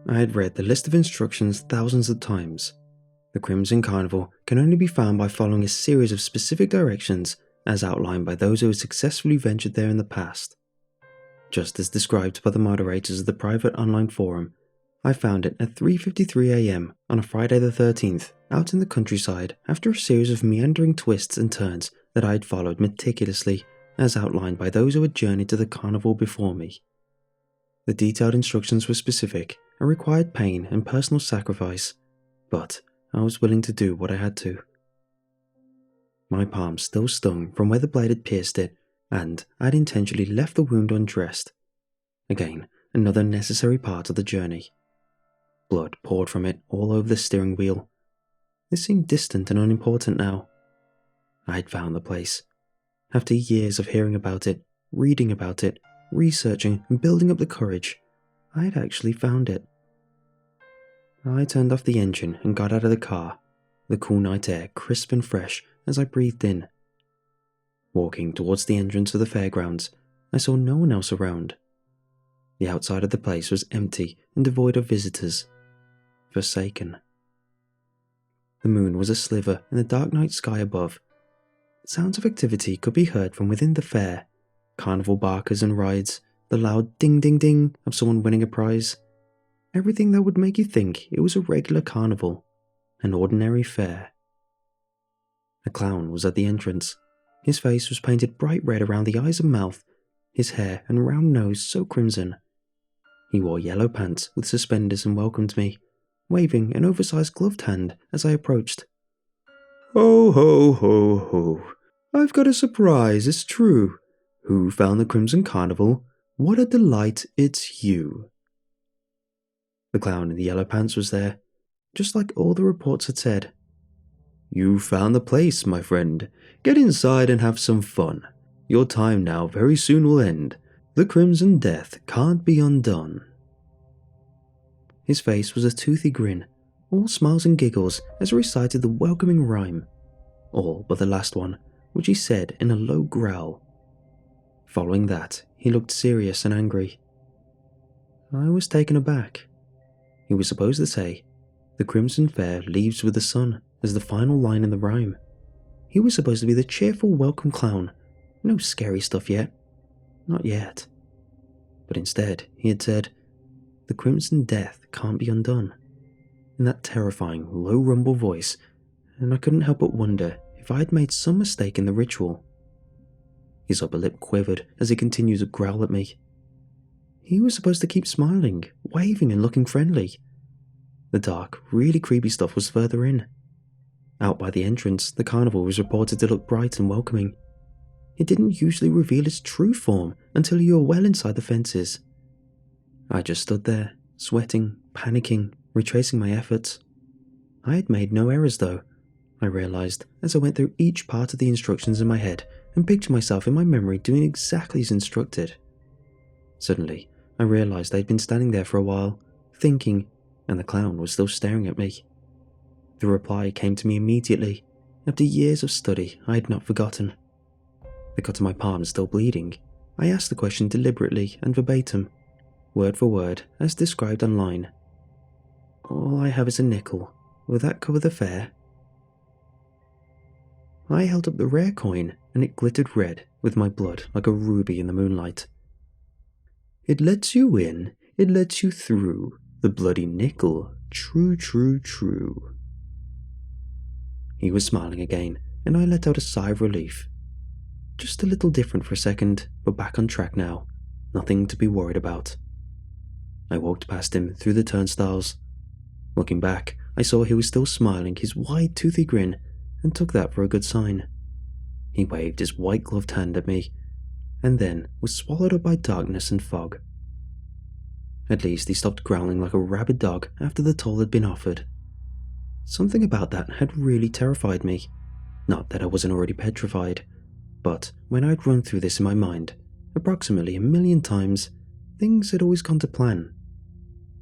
I had read the list of instructions thousands of times. The Crimson Carnival can only be found by following a series of specific directions as outlined by those who have successfully ventured there in the past. Just as described by the moderators of the private online forum, I found it at 3:53 AM on a Friday the 13th, out in the countryside after a series of meandering twists and turns that I had followed meticulously as outlined by those who had journeyed to the carnival before me. The detailed instructions were specific and required pain and personal sacrifice, but I was willing to do what I had to. My palm still stung from where the blade had pierced it, and I had intentionally left the wound undressed. Again, another necessary part of the journey. Blood poured from it all over the steering wheel. This seemed distant and unimportant now. I had found the place. After years of hearing about it, reading about it, researching and building up the courage, I had actually found it. I turned off the engine and got out of the car, the cool night air crisp and fresh as I breathed in. Walking towards the entrance of the fairgrounds, I saw no one else around. The outside of the place was empty and devoid of visitors. Forsaken. The moon was a sliver in the dark night sky above. Sounds of activity could be heard from within the fair. Carnival barkers and rides, the loud ding-ding-ding of someone winning a prize. Everything that would make you think it was a regular carnival, an ordinary fair. A clown was at the entrance. His face was painted bright red around the eyes and mouth, his hair and round nose so crimson. He wore yellow pants with suspenders and welcomed me, waving an oversized gloved hand as I approached. "Ho, ho, ho, ho. I've got a surprise, it's true. Who found the Crimson Carnival? What a delight, it's you." The clown in the yellow pants was there, just like all the reports had said. "You found the place, my friend. Get inside and have some fun. Your time now very soon will end. The Crimson Death can't be undone." His face was a toothy grin, all smiles and giggles as he recited the welcoming rhyme, all but the last one, which he said in a low growl. Following that, he looked serious and angry. I was taken aback. He was supposed to say, "The Crimson Fair leaves with the sun," as the final line in the rhyme. He was supposed to be the cheerful welcome clown. No scary stuff yet. Not yet. But instead, he had said, "The Crimson Death can't be undone," in that terrifying, low rumble voice, and I couldn't help but wonder if I had made some mistake in the ritual. His upper lip quivered as he continued to growl at me. He was supposed to keep smiling, waving and looking friendly. The dark, really creepy stuff was further in. Out by the entrance, the carnival was reported to look bright and welcoming. It didn't usually reveal its true form until you were well inside the fences. I just stood there, sweating, panicking, retracing my efforts. I had made no errors though, I realised as I went through each part of the instructions in my head and pictured myself in my memory doing exactly as instructed. Suddenly, I realised I had been standing there for a while, thinking, and the clown was still staring at me. The reply came to me immediately. After years of study, I had not forgotten. The cut of my palm still bleeding, I asked the question deliberately and verbatim, word for word, as described online. "All I have is a nickel. Will that cover the fare?" I held up the rare coin, and it glittered red with my blood like a ruby in the moonlight. "It lets you in, it lets you through. The bloody nickel, true, true, true." He was smiling again, and I let out a sigh of relief. Just a little different for a second, but back on track now. Nothing to be worried about. I walked past him through the turnstiles. Looking back, I saw he was still smiling his wide, toothy grin, and took that for a good sign. He waved his white-gloved hand at me, and then was swallowed up by darkness and fog. At least he stopped growling like a rabid dog after the toll had been offered. Something about that had really terrified me. Not that I wasn't already petrified, but when I'd run through this in my mind, approximately 1,000,000 times, things had always gone to plan.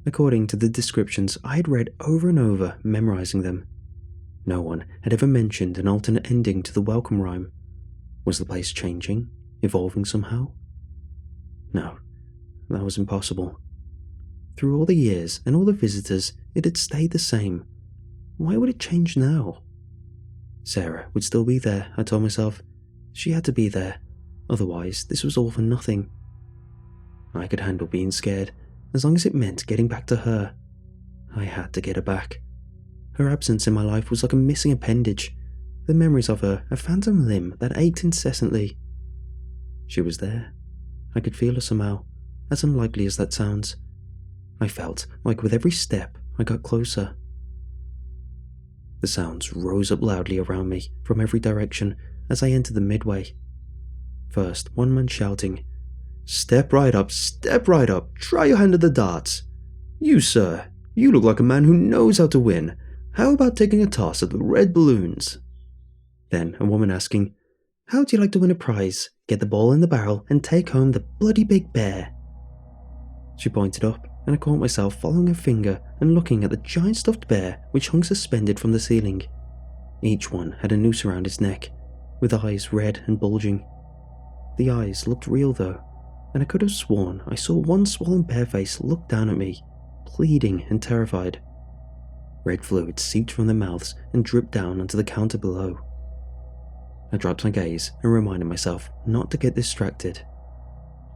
According to the descriptions I had read over and over, memorizing them. No one had ever mentioned an alternate ending to the welcome rhyme. Was the place changing, evolving somehow? No, that was impossible. Through all the years and all the visitors, it had stayed the same. Why would it change now? Sarah would still be there, I told myself. She had to be there. Otherwise, this was all for nothing. I could handle being scared, as long as it meant getting back to her. I had to get her back. Her absence in my life was like a missing appendage. The memories of her, a phantom limb that ached incessantly. She was there. I could feel her somehow, as unlikely as that sounds. I felt like with every step I got closer. The sounds rose up loudly around me from every direction as I entered the midway. First, one man shouting, step right up, try your hand at the darts. You, sir, you look like a man who knows how to win. How about taking a toss at the red balloons?" Then a woman asking, "How'd you like to win a prize? Get the ball in the barrel and take home the bloody big bear." She pointed up, and I caught myself following her finger and looking at the giant stuffed bear which hung suspended from the ceiling. Each one had a noose around its neck, with eyes red and bulging. The eyes looked real though, and I could have sworn I saw one swollen bear face look down at me, pleading and terrified. Red fluid seeped from their mouths and dripped down onto the counter below. I dropped my gaze and reminded myself not to get distracted.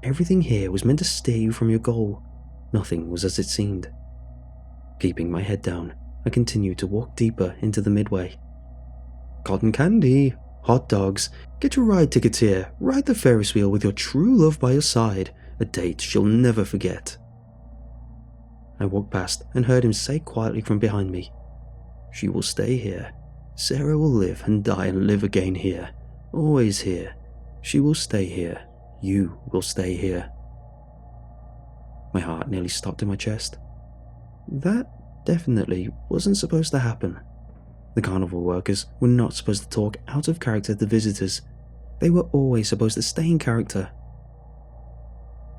Everything here was meant to steer you from your goal. Nothing was as it seemed. Keeping my head down, I continued to walk deeper into the midway. "Cotton candy, hot dogs, get your ride tickets here, ride the Ferris wheel with your true love by your side, a date she'll never forget." I walked past and heard him say quietly from behind me, "She will stay here. Sarah will live and die and live again here. Always here. She will stay here. You will stay here." My heart nearly stopped in my chest. That definitely wasn't supposed to happen. The carnival workers were not supposed to talk out of character to visitors. They were always supposed to stay in character.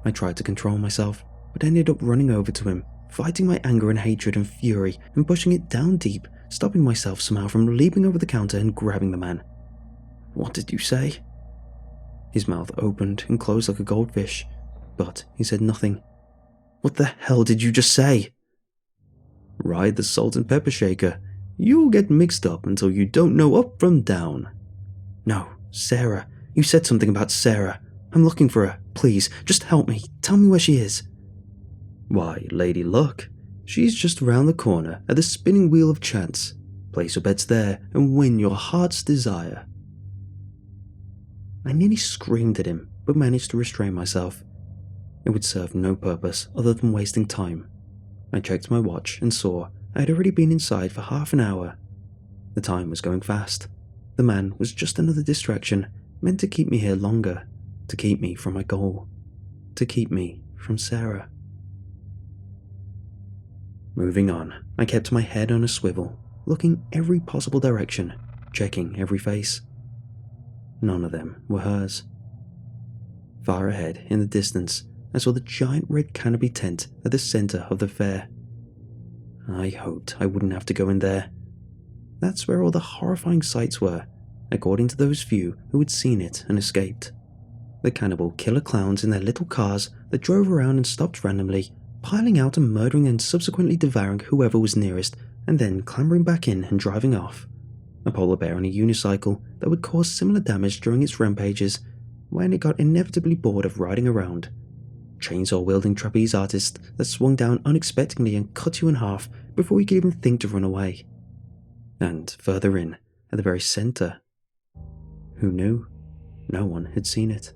I tried to control myself, but ended up running over to him, fighting my anger and hatred and fury and pushing it down deep, stopping myself somehow from leaping over the counter and grabbing the man. "What did you say?" His mouth opened and closed like a goldfish, but he said nothing. "What the hell did you just say?" "Ride the salt and pepper shaker. You'll get mixed up until you don't know up from down." "No, Sarah. You said something about Sarah. I'm looking for her. Please, just help me. Tell me where she is." "Why, Lady Luck. She's just around the corner at the spinning wheel of chance. Place your bets there and win your heart's desire." I nearly screamed at him, but managed to restrain myself. It would serve no purpose other than wasting time. I checked my watch and saw I had already been inside for half an hour. The time was going fast. The man was just another distraction, meant to keep me here longer, to keep me from my goal, to keep me from Sarah. Moving on, I kept my head on a swivel, looking every possible direction, checking every face. None of them were hers. Far ahead, in the distance, I saw the giant red canopy tent at the center of the fair. I hoped I wouldn't have to go in there. That's where all the horrifying sights were, according to those few who had seen it and escaped. The cannibal killer clowns in their little cars that drove around and stopped randomly, piling out and murdering and subsequently devouring whoever was nearest, and then clambering back in and driving off. A polar bear on a unicycle that would cause similar damage during its rampages when it got inevitably bored of riding around. Chainsaw-wielding trapeze artists that swung down unexpectedly and cut you in half before you could even think to run away. And further in, at the very center, who knew? No one had seen it.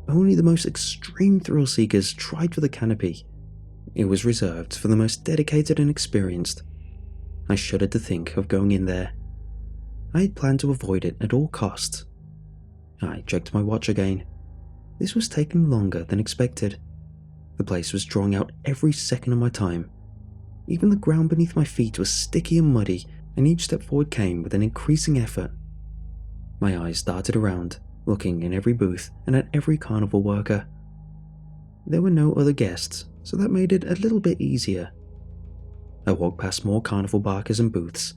Only the most extreme thrill-seekers tried for the canopy. It was reserved for the most dedicated and experienced. I shuddered to think of going in there. I had planned to avoid it at all costs. I checked my watch again. This was taking longer than expected. The place was drawing out every second of my time. Even the ground beneath my feet was sticky and muddy, and each step forward came with an increasing effort. My eyes darted around, looking in every booth and at every carnival worker. There were no other guests, so that made it a little bit easier. I walked past more carnival barkers and booths.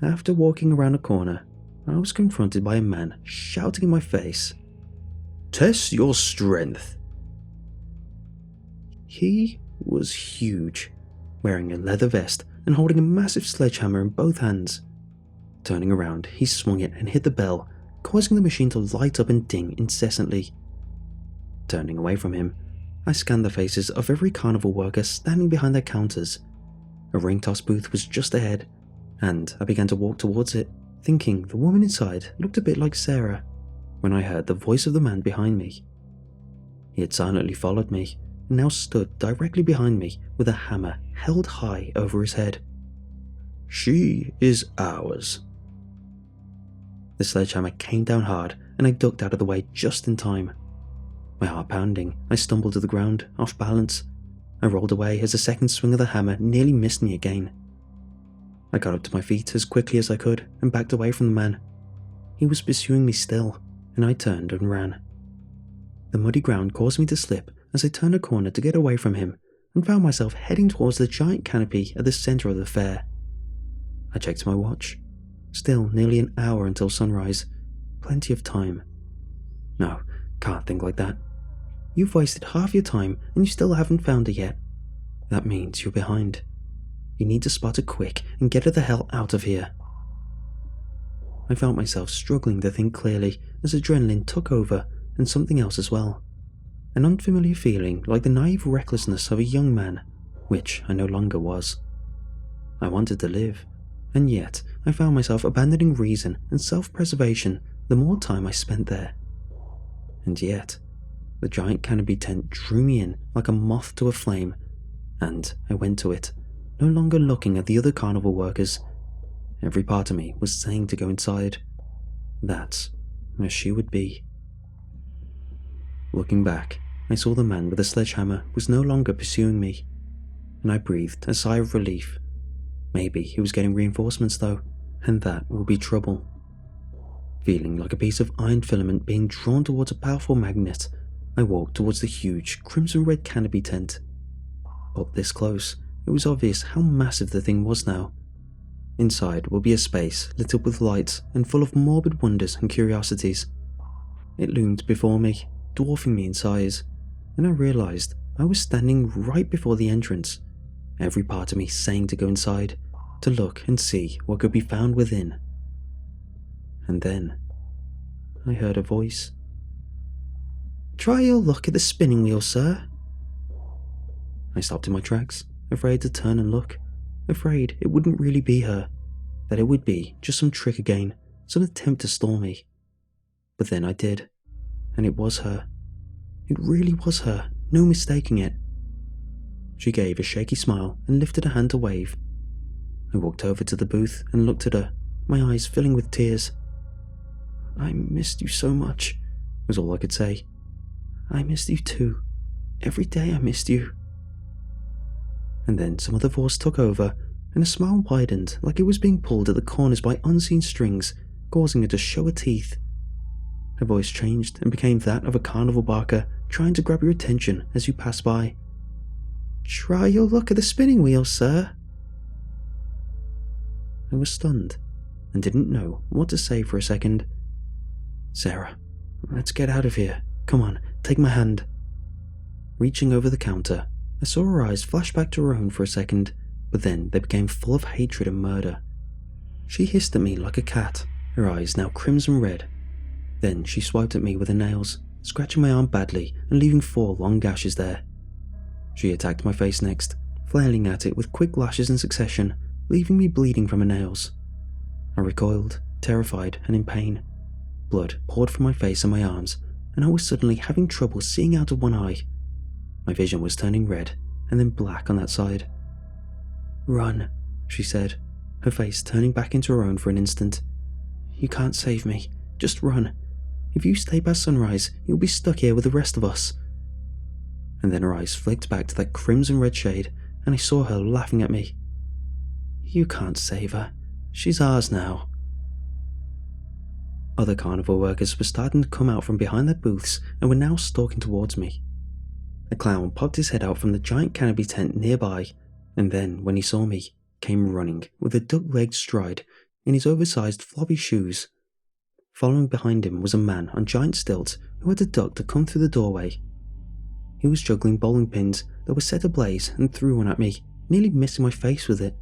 After walking around a corner, I was confronted by a man shouting in my face, "Test your strength." He was huge, wearing a leather vest and holding a massive sledgehammer in both hands. Turning around, he swung it and hit the bell, causing the machine to light up and ding incessantly. Turning away from him, I scanned the faces of every carnival worker standing behind their counters. A ring toss booth was just ahead, and I began to walk towards it, thinking the woman inside looked a bit like Sarah, when I heard the voice of the man behind me. He had silently followed me, and now stood directly behind me with a hammer held high over his head. "She is ours." The sledgehammer came down hard, and I ducked out of the way just in time. My heart pounding, I stumbled to the ground, off balance. I rolled away as the second swing of the hammer nearly missed me again. I got up to my feet as quickly as I could and backed away from the man. He was pursuing me still, and I turned and ran. The muddy ground caused me to slip as I turned a corner to get away from him and found myself heading towards the giant canopy at the center of the fair. I checked my watch. Still nearly an hour until sunrise. Plenty of time. No, can't think like that. You've wasted half your time and you still haven't found her yet. That means you're behind. You need to spot her quick and get her the hell out of here. I felt myself struggling to think clearly as adrenaline took over and something else as well. An unfamiliar feeling like the naive recklessness of a young man, which I no longer was. I wanted to live, and yet I found myself abandoning reason and self-preservation the more time I spent there. And yet, the giant canopy tent drew me in like a moth to a flame, and I went to it, no longer looking at the other carnival workers. Every part of me was saying to go inside. That's as she would be. Looking back, I saw the man with the sledgehammer was no longer pursuing me, and I breathed a sigh of relief. Maybe he was getting reinforcements though, and that would be trouble. Feeling like a piece of iron filament being drawn towards a powerful magnet, I walked towards the huge crimson-red canopy tent. Up this close, it was obvious how massive the thing was now. Inside would be a space lit up with lights and full of morbid wonders and curiosities. It loomed before me, dwarfing me in size, and I realized I was standing right before the entrance, every part of me saying to go inside, to look and see what could be found within. And then, I heard a voice. "Try your luck at the spinning wheel, sir." I stopped in my tracks, afraid to turn and look, afraid it wouldn't really be her, that it would be just some trick again, some attempt to stall me. But then I did, and it was her. It really was her, no mistaking it. She gave a shaky smile and lifted a hand to wave. I walked over to the booth and looked at her, my eyes filling with tears. "I missed you so much," was all I could say. "I missed you too. Every day I missed you." And then some other voice took over, and a smile widened like it was being pulled at the corners by unseen strings, causing her to show her teeth. Her voice changed and became that of a carnival barker trying to grab your attention as you pass by. "Try your luck at the spinning wheel, sir." I was stunned and didn't know what to say for a second. "Sarah, let's get out of here. Come on, take my hand." Reaching over the counter, I saw her eyes flash back to her own for a second, but then they became full of hatred and murder. She hissed at me like a cat, her eyes now crimson red. Then she swiped at me with her nails, scratching my arm badly and leaving 4 long gashes there. She attacked my face next, flailing at it with quick lashes in succession, leaving me bleeding from her nails. I recoiled, terrified and in pain. Blood poured from my face and my arms, and I was suddenly having trouble seeing out of one eye. My vision was turning red, and then black on that side. "Run," she said, her face turning back into her own for an instant. "You can't save me. Just run. If you stay past sunrise, you'll be stuck here with the rest of us." And then her eyes flicked back to that crimson-red shade, and I saw her laughing at me. "You can't save her. She's ours now." Other carnival workers were starting to come out from behind their booths and were now stalking towards me. A clown popped his head out from the giant canopy tent nearby, and then, when he saw me, came running with a duck-legged stride in his oversized floppy shoes. Following behind him was a man on giant stilts who had to duck to come through the doorway. He was juggling bowling pins that were set ablaze and threw one at me, nearly missing my face with it.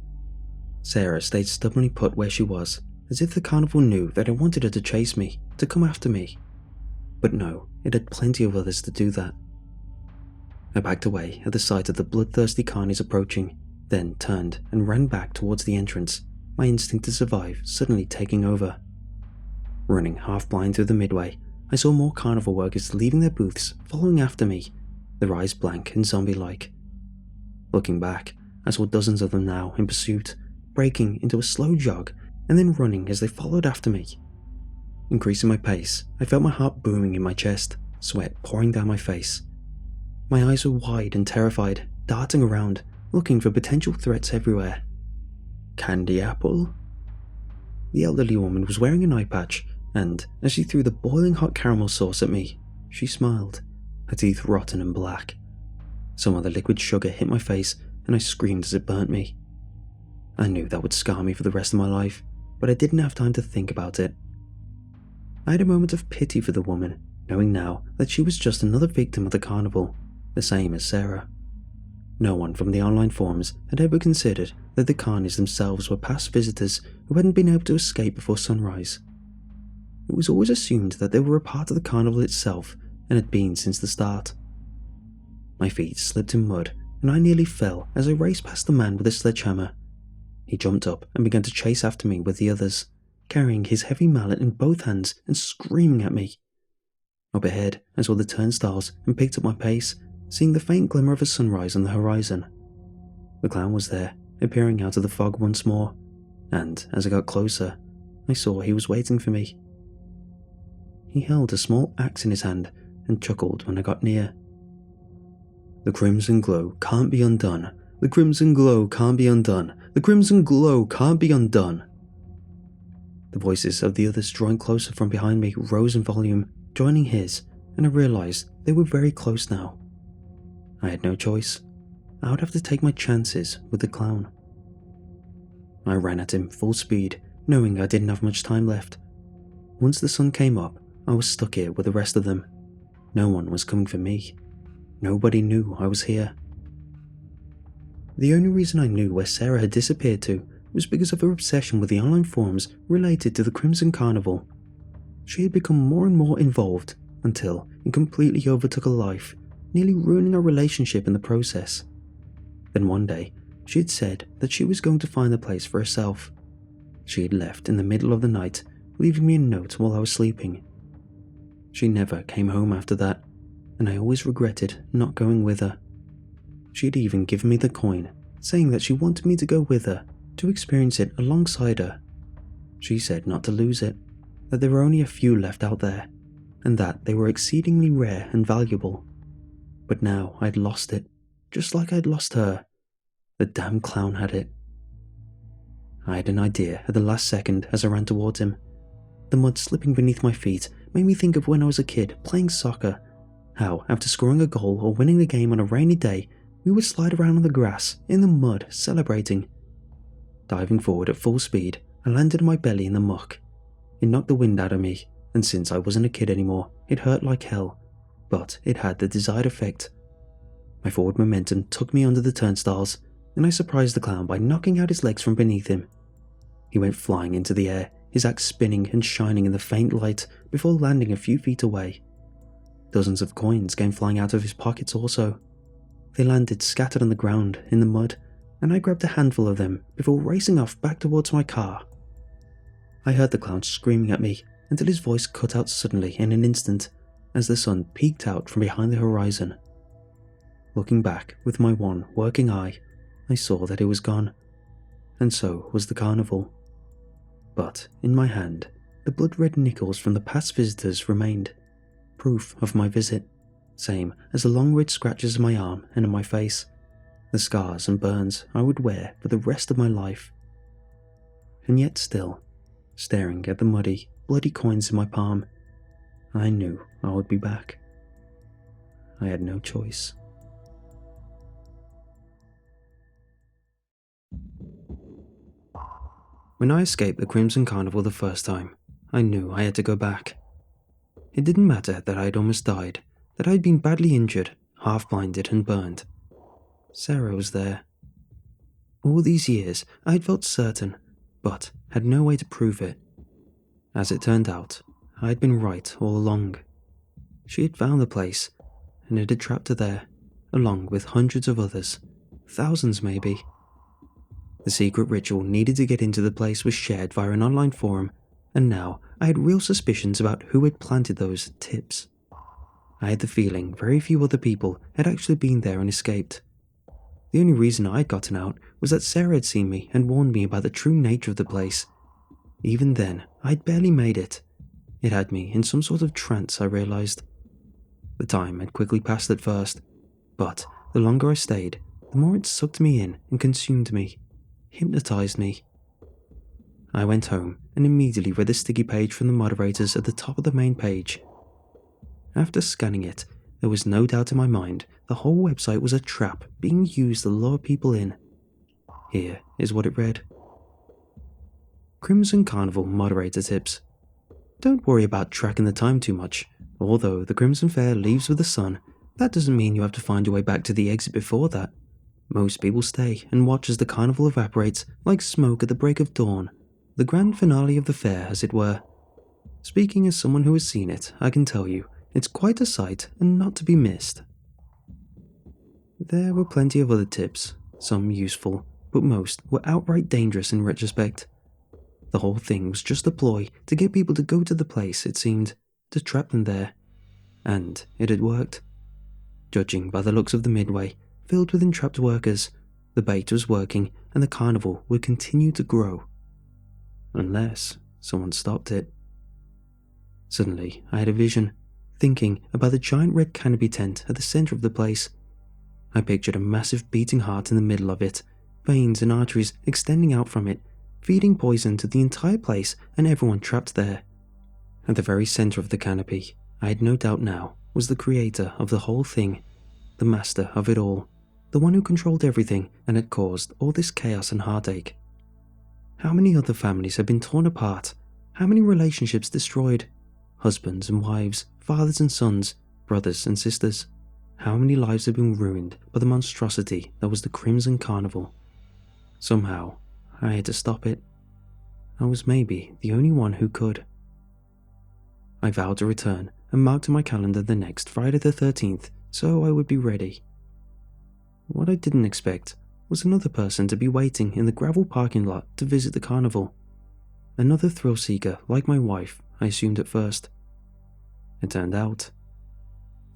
Sarah stayed stubbornly put where she was, as if the carnival knew that I wanted her to chase me, to come after me. But no, it had plenty of others to do that. I backed away at the sight of the bloodthirsty carnies approaching, then turned and ran back towards the entrance, my instinct to survive suddenly taking over. Running half blind through the midway, I saw more carnival workers leaving their booths, following after me, their eyes blank and zombie-like. Looking back, I saw dozens of them now in pursuit, breaking into a slow jog and then running as they followed after me. Increasing my pace, I felt my heart booming in my chest, sweat pouring down my face. My eyes were wide and terrified, darting around, looking for potential threats everywhere. Candy apple? The elderly woman was wearing an eye patch, and as she threw the boiling hot caramel sauce at me, she smiled, her teeth rotten and black. Some of the liquid sugar hit my face, and I screamed as it burnt me. I knew that would scar me for the rest of my life, but I didn't have time to think about it. I had a moment of pity for the woman, knowing now that she was just another victim of the carnival, the same as Sarah. No one from the online forums had ever considered that the carnies themselves were past visitors who hadn't been able to escape before sunrise. It was always assumed that they were a part of the carnival itself and had been since the start. My feet slipped in mud and I nearly fell as I raced past the man with a sledgehammer. He jumped up and began to chase after me with the others, carrying his heavy mallet in both hands and screaming at me. Up ahead, I saw the turnstiles and picked up my pace, seeing the faint glimmer of a sunrise on the horizon. The clown was there, appearing out of the fog once more, and as I got closer, I saw he was waiting for me. He held a small axe in his hand and chuckled when I got near. The crimson glow can't be undone. The crimson glow can't be undone. The crimson glow can't be undone. The voices of the others drawing closer from behind me rose in volume, joining his, and I realized they were very close now. I had no choice. I would have to take my chances with the clown. I ran at him full speed, knowing I didn't have much time left. Once the sun came up, I was stuck here with the rest of them. No one was coming for me. Nobody knew I was here. The only reason I knew where Sarah had disappeared to was because of her obsession with the online forums related to the Crimson Carnival. She had become more and more involved until it completely overtook her life, nearly ruining our relationship in the process. Then one day, she had said that she was going to find the place for herself. She had left in the middle of the night, leaving me a note while I was sleeping. She never came home after that, and I always regretted not going with her. She had even given me the coin, saying that she wanted me to go with her, to experience it alongside her. She said not to lose it, that there were only a few left out there, and that they were exceedingly rare and valuable. But now I'd lost it, just like I'd lost her. The damn clown had it. I had an idea at the last second as I ran towards him. The mud slipping beneath my feet made me think of when I was a kid playing soccer, how after scoring a goal or winning the game on a rainy day, we would slide around on the grass, in the mud, celebrating. Diving forward at full speed, I landed on my belly in the muck. It knocked the wind out of me, and since I wasn't a kid anymore, it hurt like hell, but it had the desired effect. My forward momentum took me under the turnstiles, and I surprised the clown by knocking out his legs from beneath him. He went flying into the air, his axe spinning and shining in the faint light before landing a few feet away. Dozens of coins came flying out of his pockets also. They landed scattered on the ground in the mud, and I grabbed a handful of them before racing off back towards my car. I heard the clown screaming at me until his voice cut out suddenly in an instant as the sun peeked out from behind the horizon. Looking back with my one working eye, I saw that it was gone, and so was the carnival. But in my hand, the blood-red nickels from the past visitors remained, proof of my visit, same as the long red scratches on my arm and on my face, the scars and burns I would wear for the rest of my life. And yet still, staring at the muddy, bloody coins in my palm, I knew I would be back. I had no choice. When I escaped the Crimson Carnival the first time, I knew I had to go back. It didn't matter that I had almost died, that I had been badly injured, half blinded and burned. Sarah was there. All these years I had felt certain, but had no way to prove it. As it turned out, I had been right all along. She had found the place, and it had trapped her there, along with hundreds of others, thousands maybe. The secret ritual needed to get into the place was shared via an online forum, and now I had real suspicions about who had planted those tips. I had the feeling very few other people had actually been there and escaped. The only reason I had gotten out was that Sarah had seen me and warned me about the true nature of the place. Even then, I had barely made it. It had me in some sort of trance, I realized. The time had quickly passed at first, but the longer I stayed, the more it sucked me in and consumed me, hypnotized me. I went home and immediately read the sticky page from the moderators at the top of the main page. After scanning it, there was no doubt in my mind the whole website was a trap being used to lure people in. Here is what it read. Crimson Carnival moderator tips. Don't worry about tracking the time too much. Although the Crimson Fair leaves with the sun, that doesn't mean you have to find your way back to the exit before that. Most people stay and watch as the carnival evaporates like smoke at the break of dawn, the grand finale of the fair, as it were. Speaking as someone who has seen it, I can tell you, it's quite a sight and not to be missed. There were plenty of other tips, some useful, but most were outright dangerous in retrospect. The whole thing was just a ploy to get people to go to the place, it seemed, to trap them there. And it had worked. Judging by the looks of the midway, filled with entrapped workers, the bait was working and the carnival would continue to grow. Unless someone stopped it. Suddenly, I had a vision, thinking about the giant red canopy tent at the center of the place. I pictured a massive beating heart in the middle of it, veins and arteries extending out from it, feeding poison to the entire place and everyone trapped there. At the very center of the canopy, I had no doubt now, was the creator of the whole thing, the master of it all, the one who controlled everything and had caused all this chaos and heartache. How many other families had been torn apart? How many relationships destroyed? Husbands and wives, fathers and sons, brothers and sisters. How many lives had been ruined by the monstrosity that was the Crimson Carnival? Somehow, I had to stop it. I was maybe the only one who could. I vowed to return and marked on my calendar the next Friday the 13th so I would be ready. What I didn't expect was another person to be waiting in the gravel parking lot to visit the carnival. Another thrill-seeker like my wife, I assumed at first. It turned out,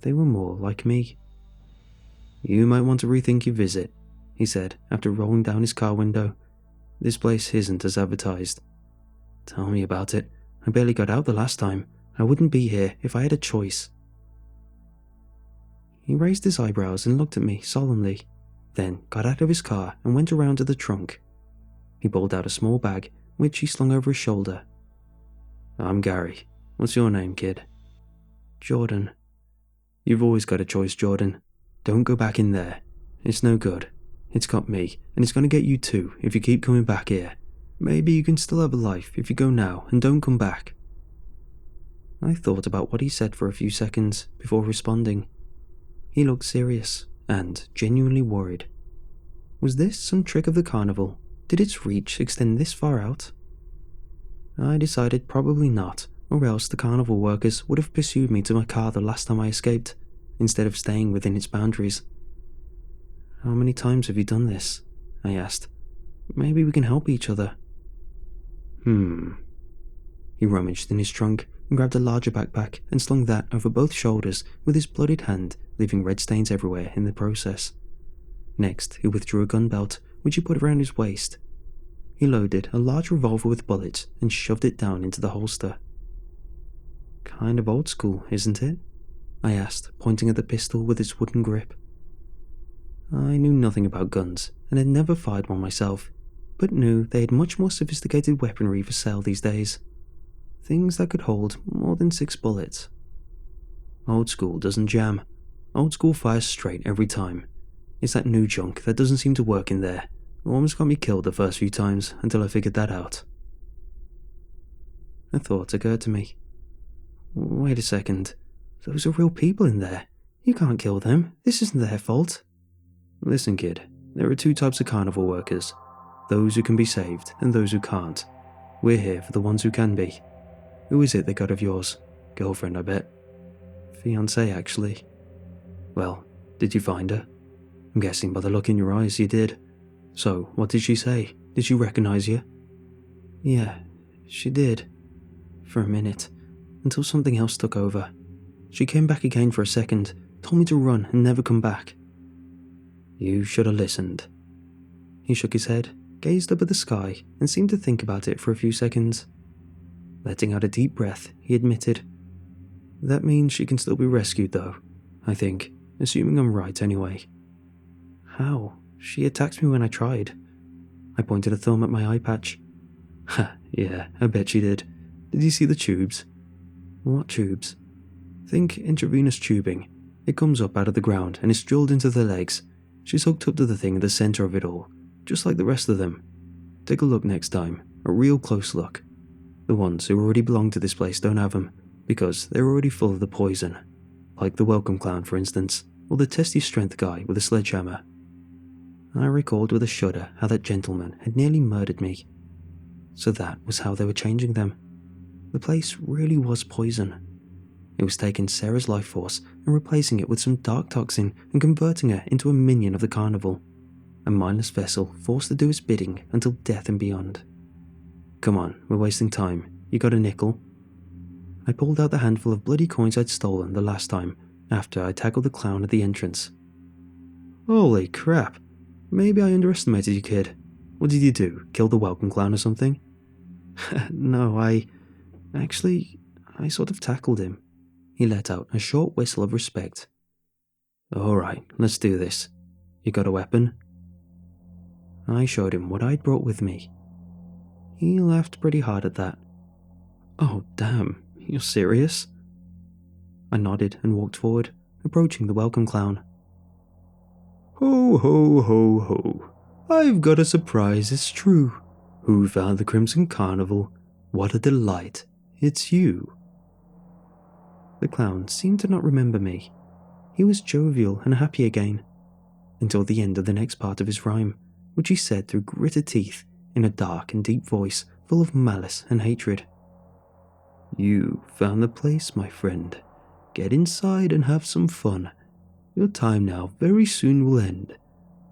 they were more like me. You might want to rethink your visit, he said after rolling down his car window. This place isn't as advertised. Tell me about it. I barely got out the last time. I wouldn't be here if I had a choice. He raised his eyebrows and looked at me solemnly, then got out of his car and went around to the trunk. He pulled out a small bag, which he slung over his shoulder. I'm Gary. What's your name, kid? Jordan. You've always got a choice, Jordan. Don't go back in there. It's no good. It's got me, and it's going to get you too if you keep coming back here. Maybe you can still have a life if you go now and don't come back. I thought about what he said for a few seconds before responding. He looked serious and genuinely worried. Was this some trick of the carnival? Did its reach extend this far out? I decided probably not, or else the carnival workers would have pursued me to my car the last time I escaped, instead of staying within its boundaries. How many times have you done this? I asked. Maybe we can help each other. He rummaged in his trunk and grabbed a larger backpack and slung that over both shoulders with his bloodied hand, leaving red stains everywhere in the process. Next, he withdrew a gun belt, which he put around his waist. He loaded a large revolver with bullets and shoved it down into the holster. Kind of old school, isn't it? I asked, pointing at the pistol with its wooden grip. I knew nothing about guns and had never fired one myself, but knew they had much more sophisticated weaponry for sale these days. Things that could hold more than 6 bullets. Old school doesn't jam. Old school fires straight every time. It's that new junk that doesn't seem to work in there. It almost got me killed the first few times until I figured that out. A thought occurred to me. Wait a second. Those are real people in there. You can't kill them. This isn't their fault. Listen, kid, there are two types of carnival workers. Those who can be saved and those who can't. We're here for the ones who can be. Who is it they got of yours? Girlfriend, I bet. Fiancée, actually. Well, did you find her? I'm guessing by the look in your eyes you did. So, what did she say? Did she recognize you? Yeah, she did. For a minute, until something else took over. She came back again for a second, told me to run and never come back. You should have listened. He shook his head, gazed up at the sky, and seemed to think about it for a few seconds. Letting out a deep breath, he admitted, That means she can still be rescued though, I think, assuming I'm right anyway. How? She attacked me when I tried. I pointed a thumb at my eye patch. Ha, yeah, I bet she did. Did you see the tubes? What tubes? Think intravenous tubing. It comes up out of the ground and is drilled into the legs. She's hooked up to the thing at the center of it all, just like the rest of them. Take a look next time, a real close look. The ones who already belong to this place don't have them, because they're already full of the poison. Like the welcome clown, for instance, or the testy strength guy with a sledgehammer. I recalled with a shudder how that gentleman had nearly murdered me. So that was how they were changing them. The place really was poison. It was taking Sarah's life force and replacing it with some dark toxin and converting her into a minion of the carnival. A mindless vessel forced to do its bidding until death and beyond. Come on, we're wasting time. You got a nickel? I pulled out the handful of bloody coins I'd stolen the last time after I tackled the clown at the entrance. Holy crap. Maybe I underestimated you, kid. What did you do? Kill the welcome clown or something? No, I sort of tackled him. He let out a short whistle of respect. Alright, let's do this. You got a weapon? I showed him what I'd brought with me. He laughed pretty hard at that. Oh, damn, you're serious? I nodded and walked forward, approaching the welcome clown. Ho, ho, ho, ho. I've got a surprise, it's true. Who found the Crimson Carnival? What a delight. It's you. The clown seemed to not remember me. He was jovial and happy again, until the end of the next part of his rhyme, which he said through gritted teeth in a dark and deep voice full of malice and hatred. You found the place, my friend. Get inside and have some fun. Your time now very soon will end.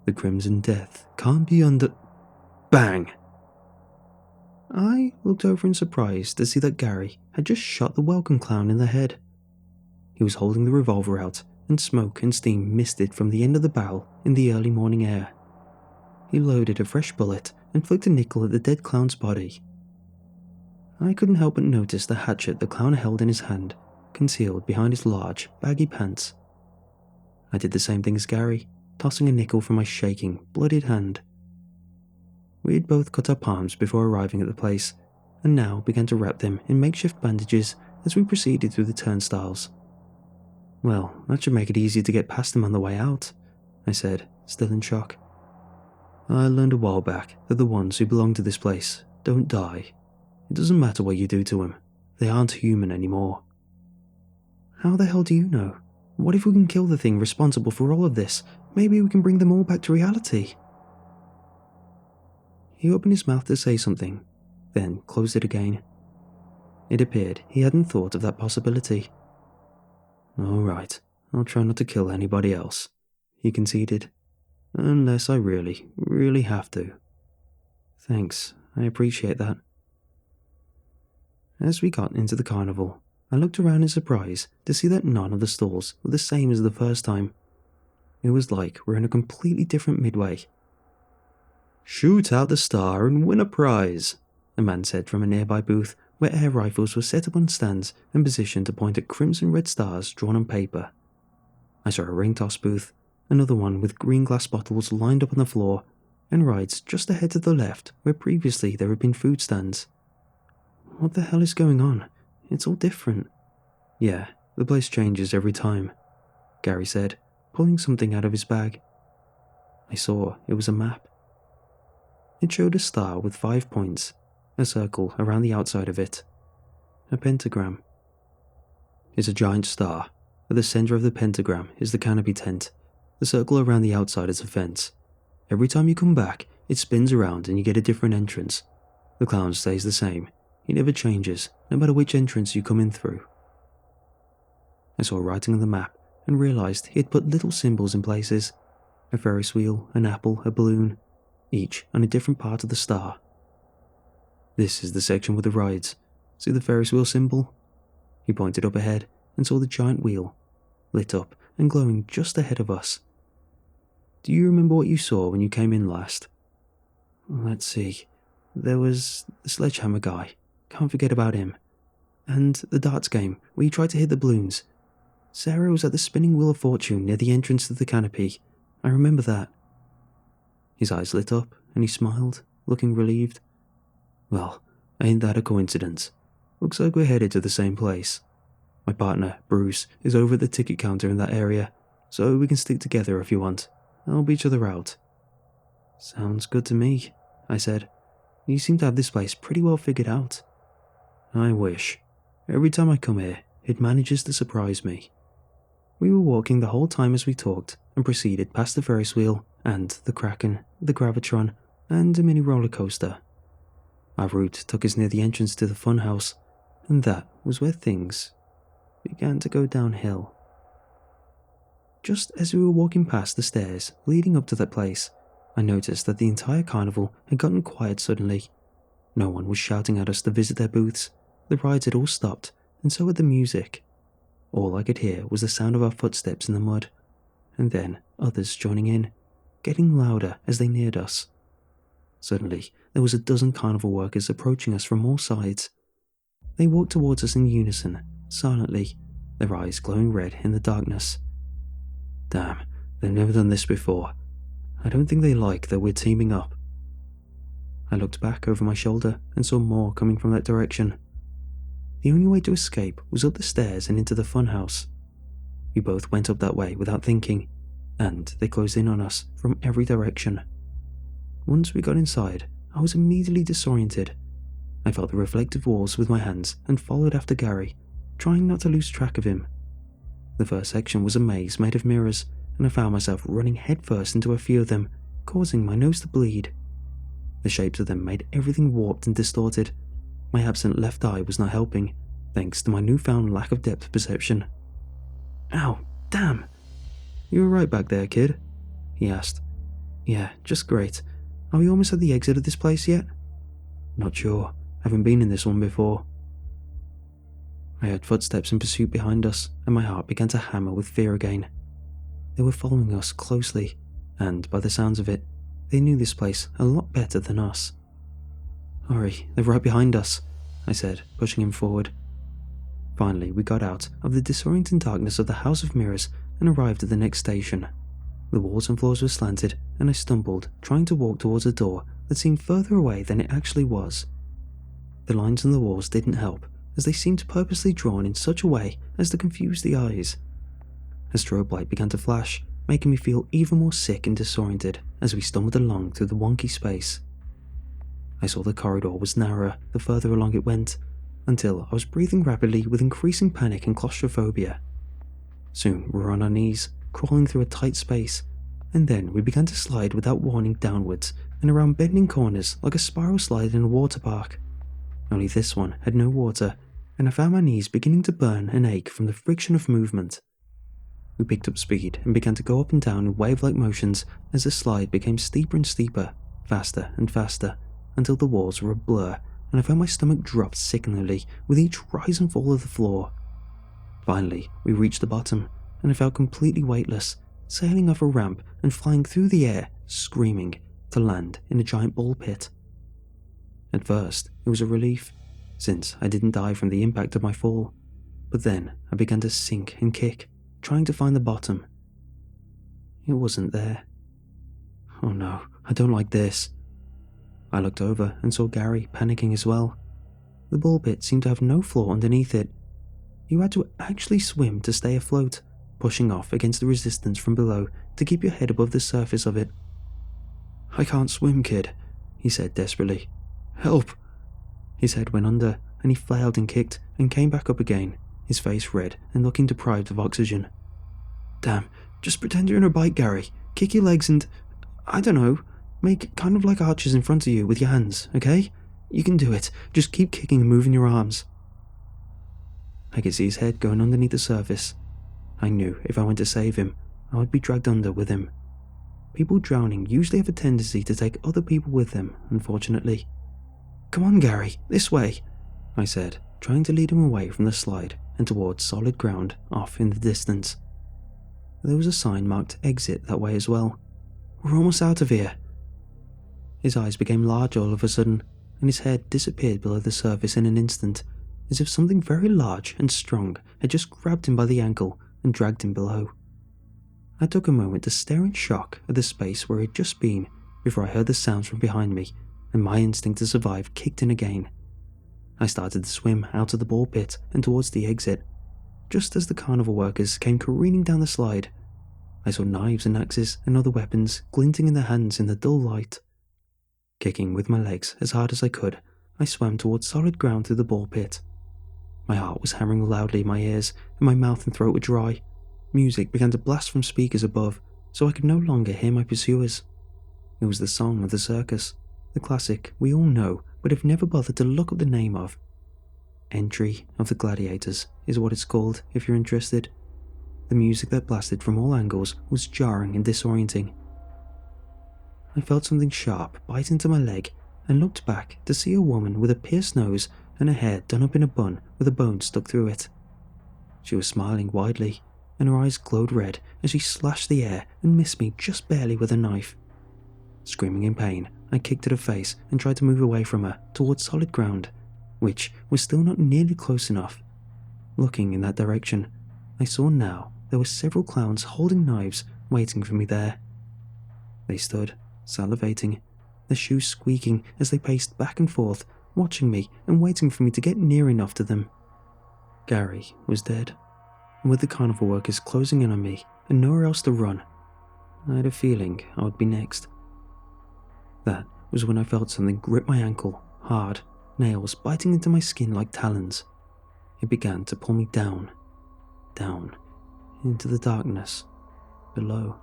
The Crimson Death can't be under... Bang! I looked over in surprise to see that Gary had just shot the welcome clown in the head. He was holding the revolver out, and smoke and steam misted from the end of the barrel in the early morning air. He loaded a fresh bullet and flicked a nickel at the dead clown's body. I couldn't help but notice the hatchet the clown held in his hand, concealed behind his large, baggy pants. I did the same thing as Gary, tossing a nickel from my shaking, bloodied hand. We had both cut our palms before arriving at the place, and now began to wrap them in makeshift bandages as we proceeded through the turnstiles. Well, that should make it easier to get past them on the way out, I said, still in shock. I learned a while back that the ones who belong to this place don't die. It doesn't matter what you do to them, they aren't human anymore. How the hell do you know? What if we can kill the thing responsible for all of this? Maybe we can bring them all back to reality. He opened his mouth to say something, then closed it again. It appeared he hadn't thought of that possibility. All right, I'll try not to kill anybody else, he conceded. Unless I really, really have to. Thanks, I appreciate that. As we got into the carnival, I looked around in surprise to see that none of the stalls were the same as the first time. It was like we're in a completely different midway. Shoot out the star and win a prize, a man said from a nearby booth where air rifles were set up on stands and positioned to point at crimson red stars drawn on paper. I saw a ring toss booth, another one with green glass bottles lined up on the floor, and rides just ahead to the left where previously there had been food stands. What the hell is going on? It's all different. Yeah, the place changes every time, Gary said, pulling something out of his bag. I saw it was a map. It showed a star with 5 points, a circle around the outside of it. A pentagram. It's a giant star. At the center of the pentagram is the canopy tent. The circle around the outside is a fence. Every time you come back, it spins around and you get a different entrance. The clown stays the same. He never changes, no matter which entrance you come in through. I saw writing on the map and realized he had put little symbols in places. A Ferris wheel, an apple, a balloon, each on a different part of the star. This is the section with the rides. See the Ferris wheel symbol? He pointed up ahead and saw the giant wheel, lit up and glowing just ahead of us. Do you remember what you saw when you came in last? Let's see. There was the sledgehammer guy. Can't forget about him. And the darts game where you tried to hit the balloons. Sarah was at the spinning wheel of fortune near the entrance to the canopy. I remember that. His eyes lit up and he smiled, looking relieved. Well, ain't that a coincidence? Looks like we're headed to the same place. My partner, Bruce, is over at the ticket counter in that area, so we can stick together if you want. I'll beat each other out. Sounds good to me, I said. You seem to have this place pretty well figured out. I wish. Every time I come here, it manages to surprise me. We were walking the whole time as we talked and proceeded past the Ferris wheel and the Kraken, the Gravitron, and a mini roller coaster. Our route took us near the entrance to the funhouse, and that was where things began to go downhill. Just as we were walking past the stairs leading up to that place, I noticed that the entire carnival had gotten quiet suddenly. No one was shouting at us to visit their booths. The rides had all stopped, and so had the music. All I could hear was the sound of our footsteps in the mud, and then others joining in, getting louder as they neared us. Suddenly, there was a dozen carnival workers approaching us from all sides. They walked towards us in unison, silently, their eyes glowing red in the darkness. Damn, they've never done this before. I don't think they like that we're teaming up. I looked back over my shoulder and saw more coming from that direction. The only way to escape was up the stairs and into the funhouse. We both went up that way without thinking, and they closed in on us from every direction. Once we got inside, I was immediately disoriented. I felt the reflective walls with my hands and followed after Gary, trying not to lose track of him. The first section was a maze made of mirrors, and I found myself running headfirst into a few of them, causing my nose to bleed. The shapes of them made everything warped and distorted. My absent left eye was not helping, thanks to my newfound lack of depth perception. Ow, damn! You alright back there, kid? He asked. Yeah, just great. Are we almost at the exit of this place yet? Not sure. Haven't been in this one before. I heard footsteps in pursuit behind us, and my heart began to hammer with fear again. They were following us closely, and by the sounds of it, they knew this place a lot better than us. Hurry, they're right behind us, I said, pushing him forward. Finally, we got out of the disorienting darkness of the House of Mirrors and arrived at the next station. The walls and floors were slanted, and I stumbled, trying to walk towards a door that seemed further away than it actually was. The lines on the walls didn't help, as they seemed purposely drawn in such a way as to confuse the eyes. A strobe light began to flash, making me feel even more sick and disoriented as we stumbled along through the wonky space. I saw the corridor was narrower the further along it went, until I was breathing rapidly with increasing panic and claustrophobia. Soon we were on our knees, crawling through a tight space, and then we began to slide without warning downwards and around bending corners like a spiral slide in a water park. Only this one had no water, and I found my knees beginning to burn and ache from the friction of movement. We picked up speed and began to go up and down in wave-like motions as the slide became steeper and steeper, faster and faster, until the walls were a blur, and I found my stomach drop sickeningly with each rise and fall of the floor. Finally, we reached the bottom, and I felt completely weightless, sailing off a ramp and flying through the air, screaming, to land in a giant ball pit. At first, it was a relief, since I didn't die from the impact of my fall, but then I began to sink and kick, trying to find the bottom. It wasn't there. Oh no, I don't like this. I looked over and saw Gary panicking as well. The ball pit seemed to have no floor underneath it. You had to actually swim to stay afloat, pushing off against the resistance from below to keep your head above the surface of it. I can't swim, kid, he said desperately. Help! His head went under, and he flailed and kicked and came back up again, his face red and looking deprived of oxygen. "Damn, just pretend you're in a bike, Gary. Kick your legs and, I don't know, make kind of like arches in front of you with your hands, okay? You can do it. Just keep kicking and moving your arms." I could see his head going underneath the surface. I knew if I went to save him, I would be dragged under with him. People drowning usually have a tendency to take other people with them, unfortunately. "Come on, Gary, this way," I said, trying to lead him away from the slide and towards solid ground off in the distance. There was a sign marked exit that way as well. "We're almost out of here." His eyes became large all of a sudden, and his head disappeared below the surface in an instant, as if something very large and strong had just grabbed him by the ankle and dragged him below. I took a moment to stare in shock at the space where he had just been before I heard the sounds from behind me, and my instinct to survive kicked in again. I started to swim out of the ball pit and towards the exit. Just as the carnival workers came careening down the slide, I saw knives and axes and other weapons glinting in their hands in the dull light. Kicking with my legs as hard as I could, I swam towards solid ground through the ball pit. My heart was hammering loudly in my ears, and my mouth and throat were dry. Music began to blast from speakers above, so I could no longer hear my pursuers. It was the song of the circus, the classic we all know but have never bothered to look up the name of. Entry of the Gladiators is what it's called if you're interested. The music that blasted from all angles was jarring and disorienting. I felt something sharp bite into my leg and looked back to see a woman with a pierced nose and her hair done up in a bun with a bone stuck through it. She was smiling widely, and her eyes glowed red as she slashed the air and missed me just barely with a knife. Screaming in pain, I kicked at her face and tried to move away from her towards solid ground, which was still not nearly close enough. Looking in that direction, I saw now there were several clowns holding knives waiting for me there. They stood, salivating, their shoes squeaking as they paced back and forth, watching me and waiting for me to get near enough to them. Gary was dead, and with the carnival workers closing in on me and nowhere else to run, I had a feeling I would be next. That was when I felt something grip my ankle, hard, nails biting into my skin like talons. It began to pull me down, down, into the darkness below.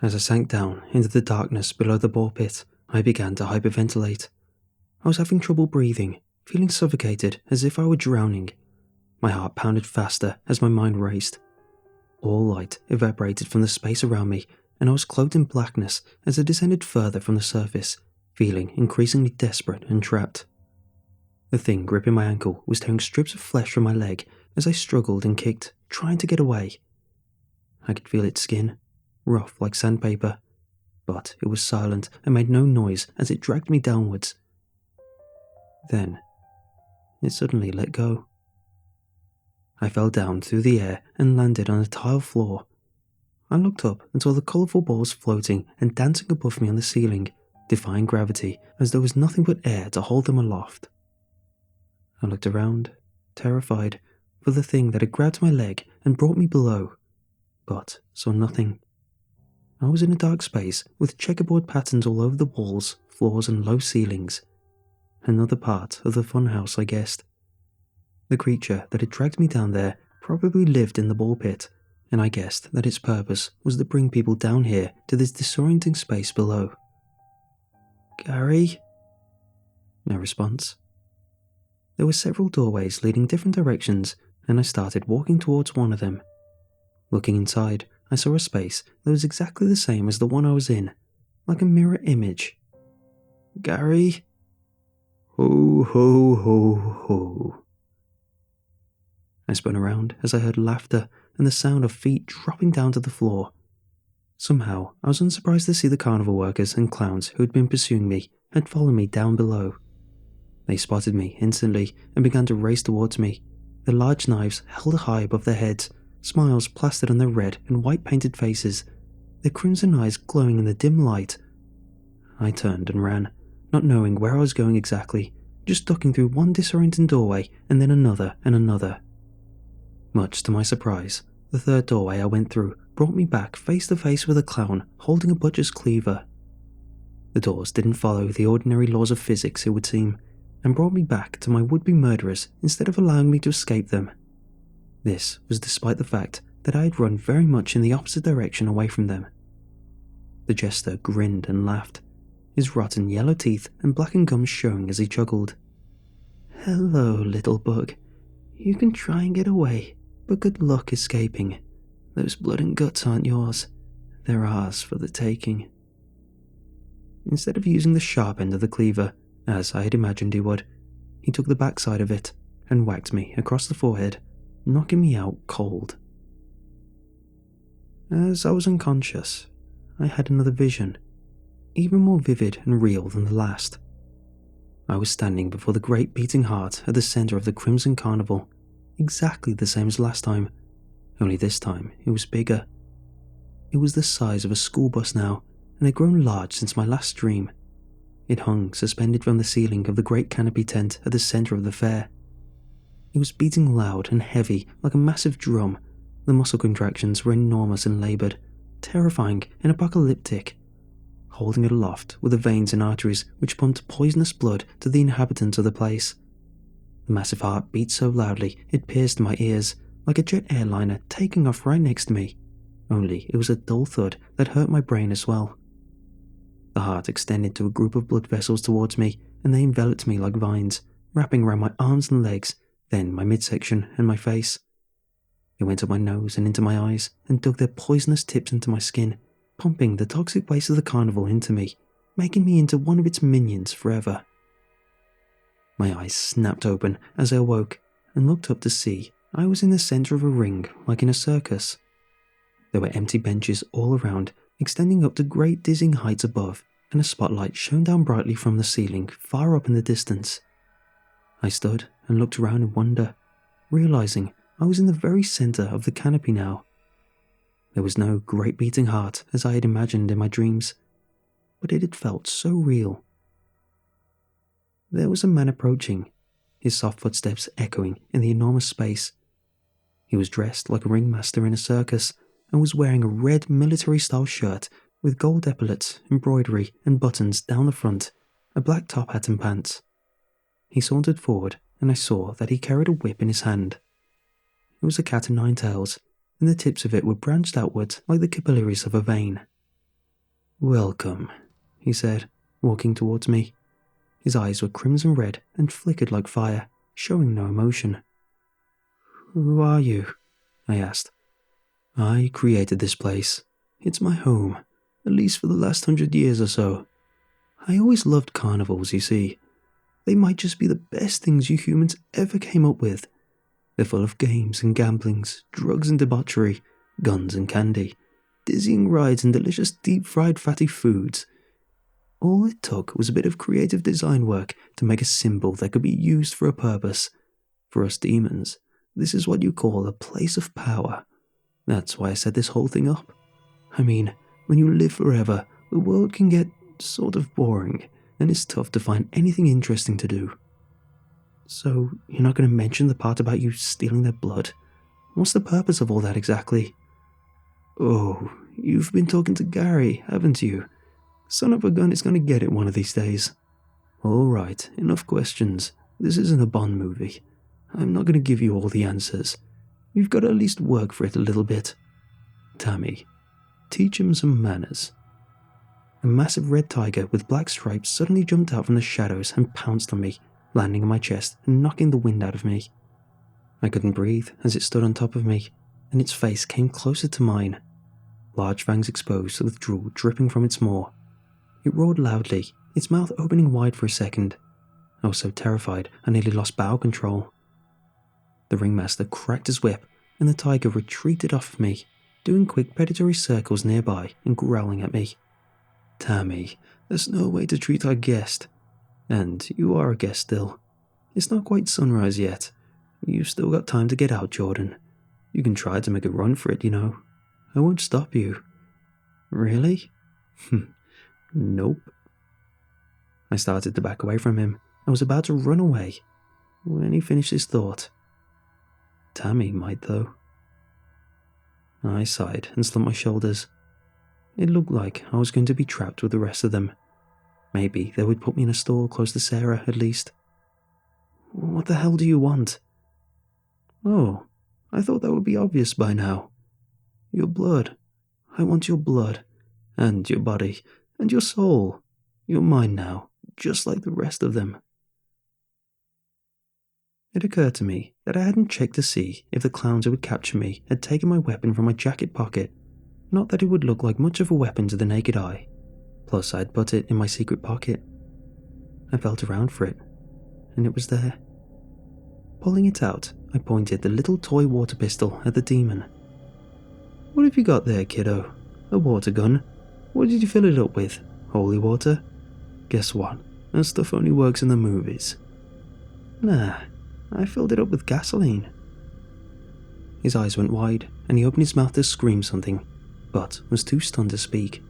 As I sank down into the darkness below the ball pit, I began to hyperventilate. I was having trouble breathing, feeling suffocated as if I were drowning. My heart pounded faster as my mind raced. All light evaporated from the space around me, and I was cloaked in blackness as I descended further from the surface, feeling increasingly desperate and trapped. The thing gripping my ankle was tearing strips of flesh from my leg as I struggled and kicked, trying to get away. I could feel its skin, rough like sandpaper, but it was silent and made no noise as it dragged me downwards. Then, it suddenly let go. I fell down through the air and landed on a tile floor. I looked up and saw the colourful balls floating and dancing above me on the ceiling, defying gravity as there was nothing but air to hold them aloft. I looked around, terrified, for the thing that had grabbed my leg and brought me below, but saw nothing. I was in a dark space with checkerboard patterns all over the walls, floors and low ceilings. Another part of the funhouse, I guessed. The creature that had dragged me down there probably lived in the ball pit, and I guessed that its purpose was to bring people down here to this disorienting space below. "Gary?" No response. There were several doorways leading different directions, and I started walking towards one of them. Looking inside, I saw a space that was exactly the same as the one I was in, like a mirror image. "Gary?" "Ho, ho, ho, ho." I spun around as I heard laughter and the sound of feet dropping down to the floor. Somehow, I was unsurprised to see the carnival workers and clowns who had been pursuing me had followed me down below. They spotted me instantly and began to race towards me, their large knives held high above their heads, smiles plastered on their red and white painted faces, their crimson eyes glowing in the dim light. I turned and ran, not knowing where I was going exactly, just ducking through one disorienting doorway and then another and another. Much to my surprise, the third doorway I went through brought me back face to face with a clown holding a butcher's cleaver. The doors didn't follow the ordinary laws of physics, it would seem, and brought me back to my would-be murderers instead of allowing me to escape them. This was despite the fact that I had run very much in the opposite direction away from them. The jester grinned and laughed, his rotten yellow teeth and blackened gums showing as he chuckled. "Hello, little bug. You can try and get away, but good luck escaping. Those blood and guts aren't yours. They're ours for the taking." Instead of using the sharp end of the cleaver, as I had imagined he would, he took the backside of it and whacked me across the forehead, knocking me out cold. As I was unconscious, I had another vision, even more vivid and real than the last. I was standing before the great beating heart at the centre of the Crimson Carnival, exactly the same as last time, only this time it was bigger. It was the size of a school bus now, and had grown large since my last dream. It hung suspended from the ceiling of the great canopy tent at the centre of the fair. It was beating loud and heavy like a massive drum. The muscle contractions were enormous and laboured, terrifying and apocalyptic. Holding it aloft were the veins and arteries which pumped poisonous blood to the inhabitants of the place. The massive heart beat so loudly it pierced my ears, like a jet airliner taking off right next to me, only it was a dull thud that hurt my brain as well. The heart extended to a group of blood vessels towards me, and they enveloped me like vines, wrapping around my arms and legs, then my midsection and my face. It went up my nose and into my eyes, and dug their poisonous tips into my skin, pumping the toxic waste of the carnival into me, making me into one of its minions forever. My eyes snapped open as I awoke, and looked up to see I was in the centre of a ring like in a circus. There were empty benches all around, extending up to great dizzying heights above, and a spotlight shone down brightly from the ceiling far up in the distance. I stood and looked around in wonder, realising I was in the very centre of the canopy now. There was no great beating heart as I had imagined in my dreams, but it had felt so real. There was a man approaching, his soft footsteps echoing in the enormous space. He was dressed like a ringmaster in a circus, and was wearing a red military-style shirt with gold epaulets, embroidery and buttons down the front, a black top hat and pants. He sauntered forward, and I saw that he carried a whip in his hand. It was a cat o' nine tails, and the tips of it were branched outwards like the capillaries of a vein. "Welcome," he said, walking towards me. His eyes were crimson red and flickered like fire, showing no emotion. "Who are you?" I asked. "I created this place. It's my home, at least for the last 100 years or so. I always loved carnivals, you see. They might just be the best things you humans ever came up with. They're full of games and gamblings, drugs and debauchery, guns and candy, dizzying rides and delicious deep-fried fatty foods. All it took was a bit of creative design work to make a symbol that could be used for a purpose. For us demons, this is what you call a place of power. That's why I set this whole thing up. I mean, when you live forever, the world can get sort of boring, and it's tough to find anything interesting to do." "So, you're not going to mention the part about you stealing their blood? What's the purpose of all that exactly?" "Oh, you've been talking to Gary, haven't you? Son of a gun is going to get it one of these days." "Alright, enough questions. This isn't a Bond movie. I'm not going to give you all the answers. You've got to at least work for it a little bit. Tammy, teach him some manners." A massive red tiger with black stripes suddenly jumped out from the shadows and pounced on me, landing on my chest and knocking the wind out of me. I couldn't breathe as it stood on top of me, and its face came closer to mine. Large fangs exposed with drool dripping from its maw. It roared loudly, its mouth opening wide for a second. I was so terrified I nearly lost bowel control. The ringmaster cracked his whip, and the tiger retreated off of me, doing quick predatory circles nearby and growling at me. "Tammy, there's no way to treat our guest. And you are a guest still. It's not quite sunrise yet. You've still got time to get out, Jordan. You can try to make a run for it, you know. I won't stop you." "Really?" "Nope." I started to back away from him. I was about to run away when he finished his thought. "Tammy might, though." I sighed and slumped my shoulders. It looked like I was going to be trapped with the rest of them. Maybe they would put me in a store close to Sarah, at least. What the hell do you want? Oh, I thought that would be obvious by now. Your blood. I want your blood. And your body. And your soul. You're mine now, just like the rest of them. It occurred to me that I hadn't checked to see if the clowns who would capture me had taken my weapon from my jacket pocket. Not that it would look like much of a weapon to the naked eye. Plus, I'd put it in my secret pocket. I felt around for it, and it was there. Pulling it out, I pointed the little toy water pistol at the demon. What have you got there, kiddo? A water gun? What did you fill it up with? Holy water? Guess what? That stuff only works in the movies. Nah, I filled it up with gasoline. His eyes went wide, and he opened his mouth to scream something, but was too stunned to speak.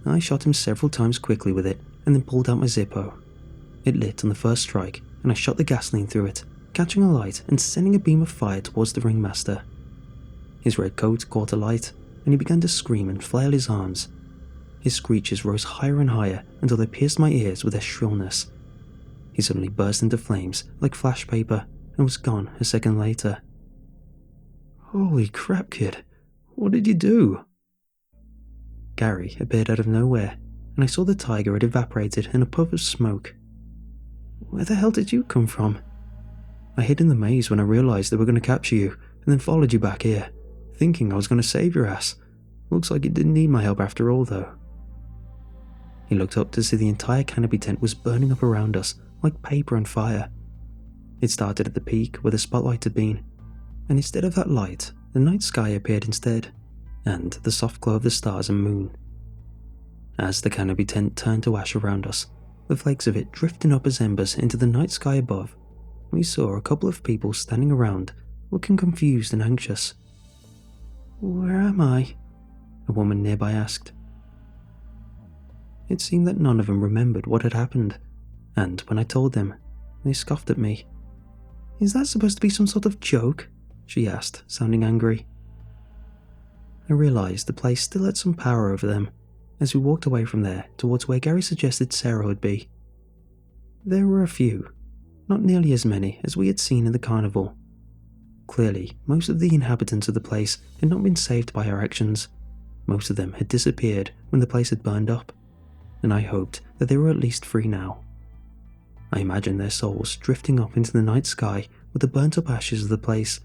I shot him several times quickly with it, and then pulled out my Zippo. It lit on the first strike, and I shot the gasoline through it, catching a light and sending a beam of fire towards the ringmaster. His red coat caught alight, and he began to scream and flail his arms. His screeches rose higher and higher until they pierced my ears with their shrillness. He suddenly burst into flames like flash paper and was gone a second later. Holy crap, kid. What did you do? Gary appeared out of nowhere, and I saw the tiger had evaporated in a puff of smoke. Where the hell did you come from? I hid in the maze when I realized they were going to capture you, and then followed you back here, thinking I was going to save your ass. Looks like you didn't need my help after all, though. He looked up to see the entire canopy tent was burning up around us like paper on fire. It started at the peak where the spotlight had been, and instead of that light, the night sky appeared instead, and the soft glow of the stars and moon. As the canopy tent turned to ash around us, the flakes of it drifting up as embers into the night sky above, we saw a couple of people standing around, looking confused and anxious. Where am I? A woman nearby asked. It seemed that none of them remembered what had happened, and when I told them, they scoffed at me. Is that supposed to be some sort of joke? She asked, sounding angry. I realized the place still had some power over them, as we walked away from there towards where Gary suggested Sarah would be. There were a few, not nearly as many as we had seen in the carnival. Clearly, most of the inhabitants of the place had not been saved by our actions. Most of them had disappeared when the place had burned up, and I hoped that they were at least free now. I imagined their souls drifting up into the night sky with the burnt-up ashes of the place,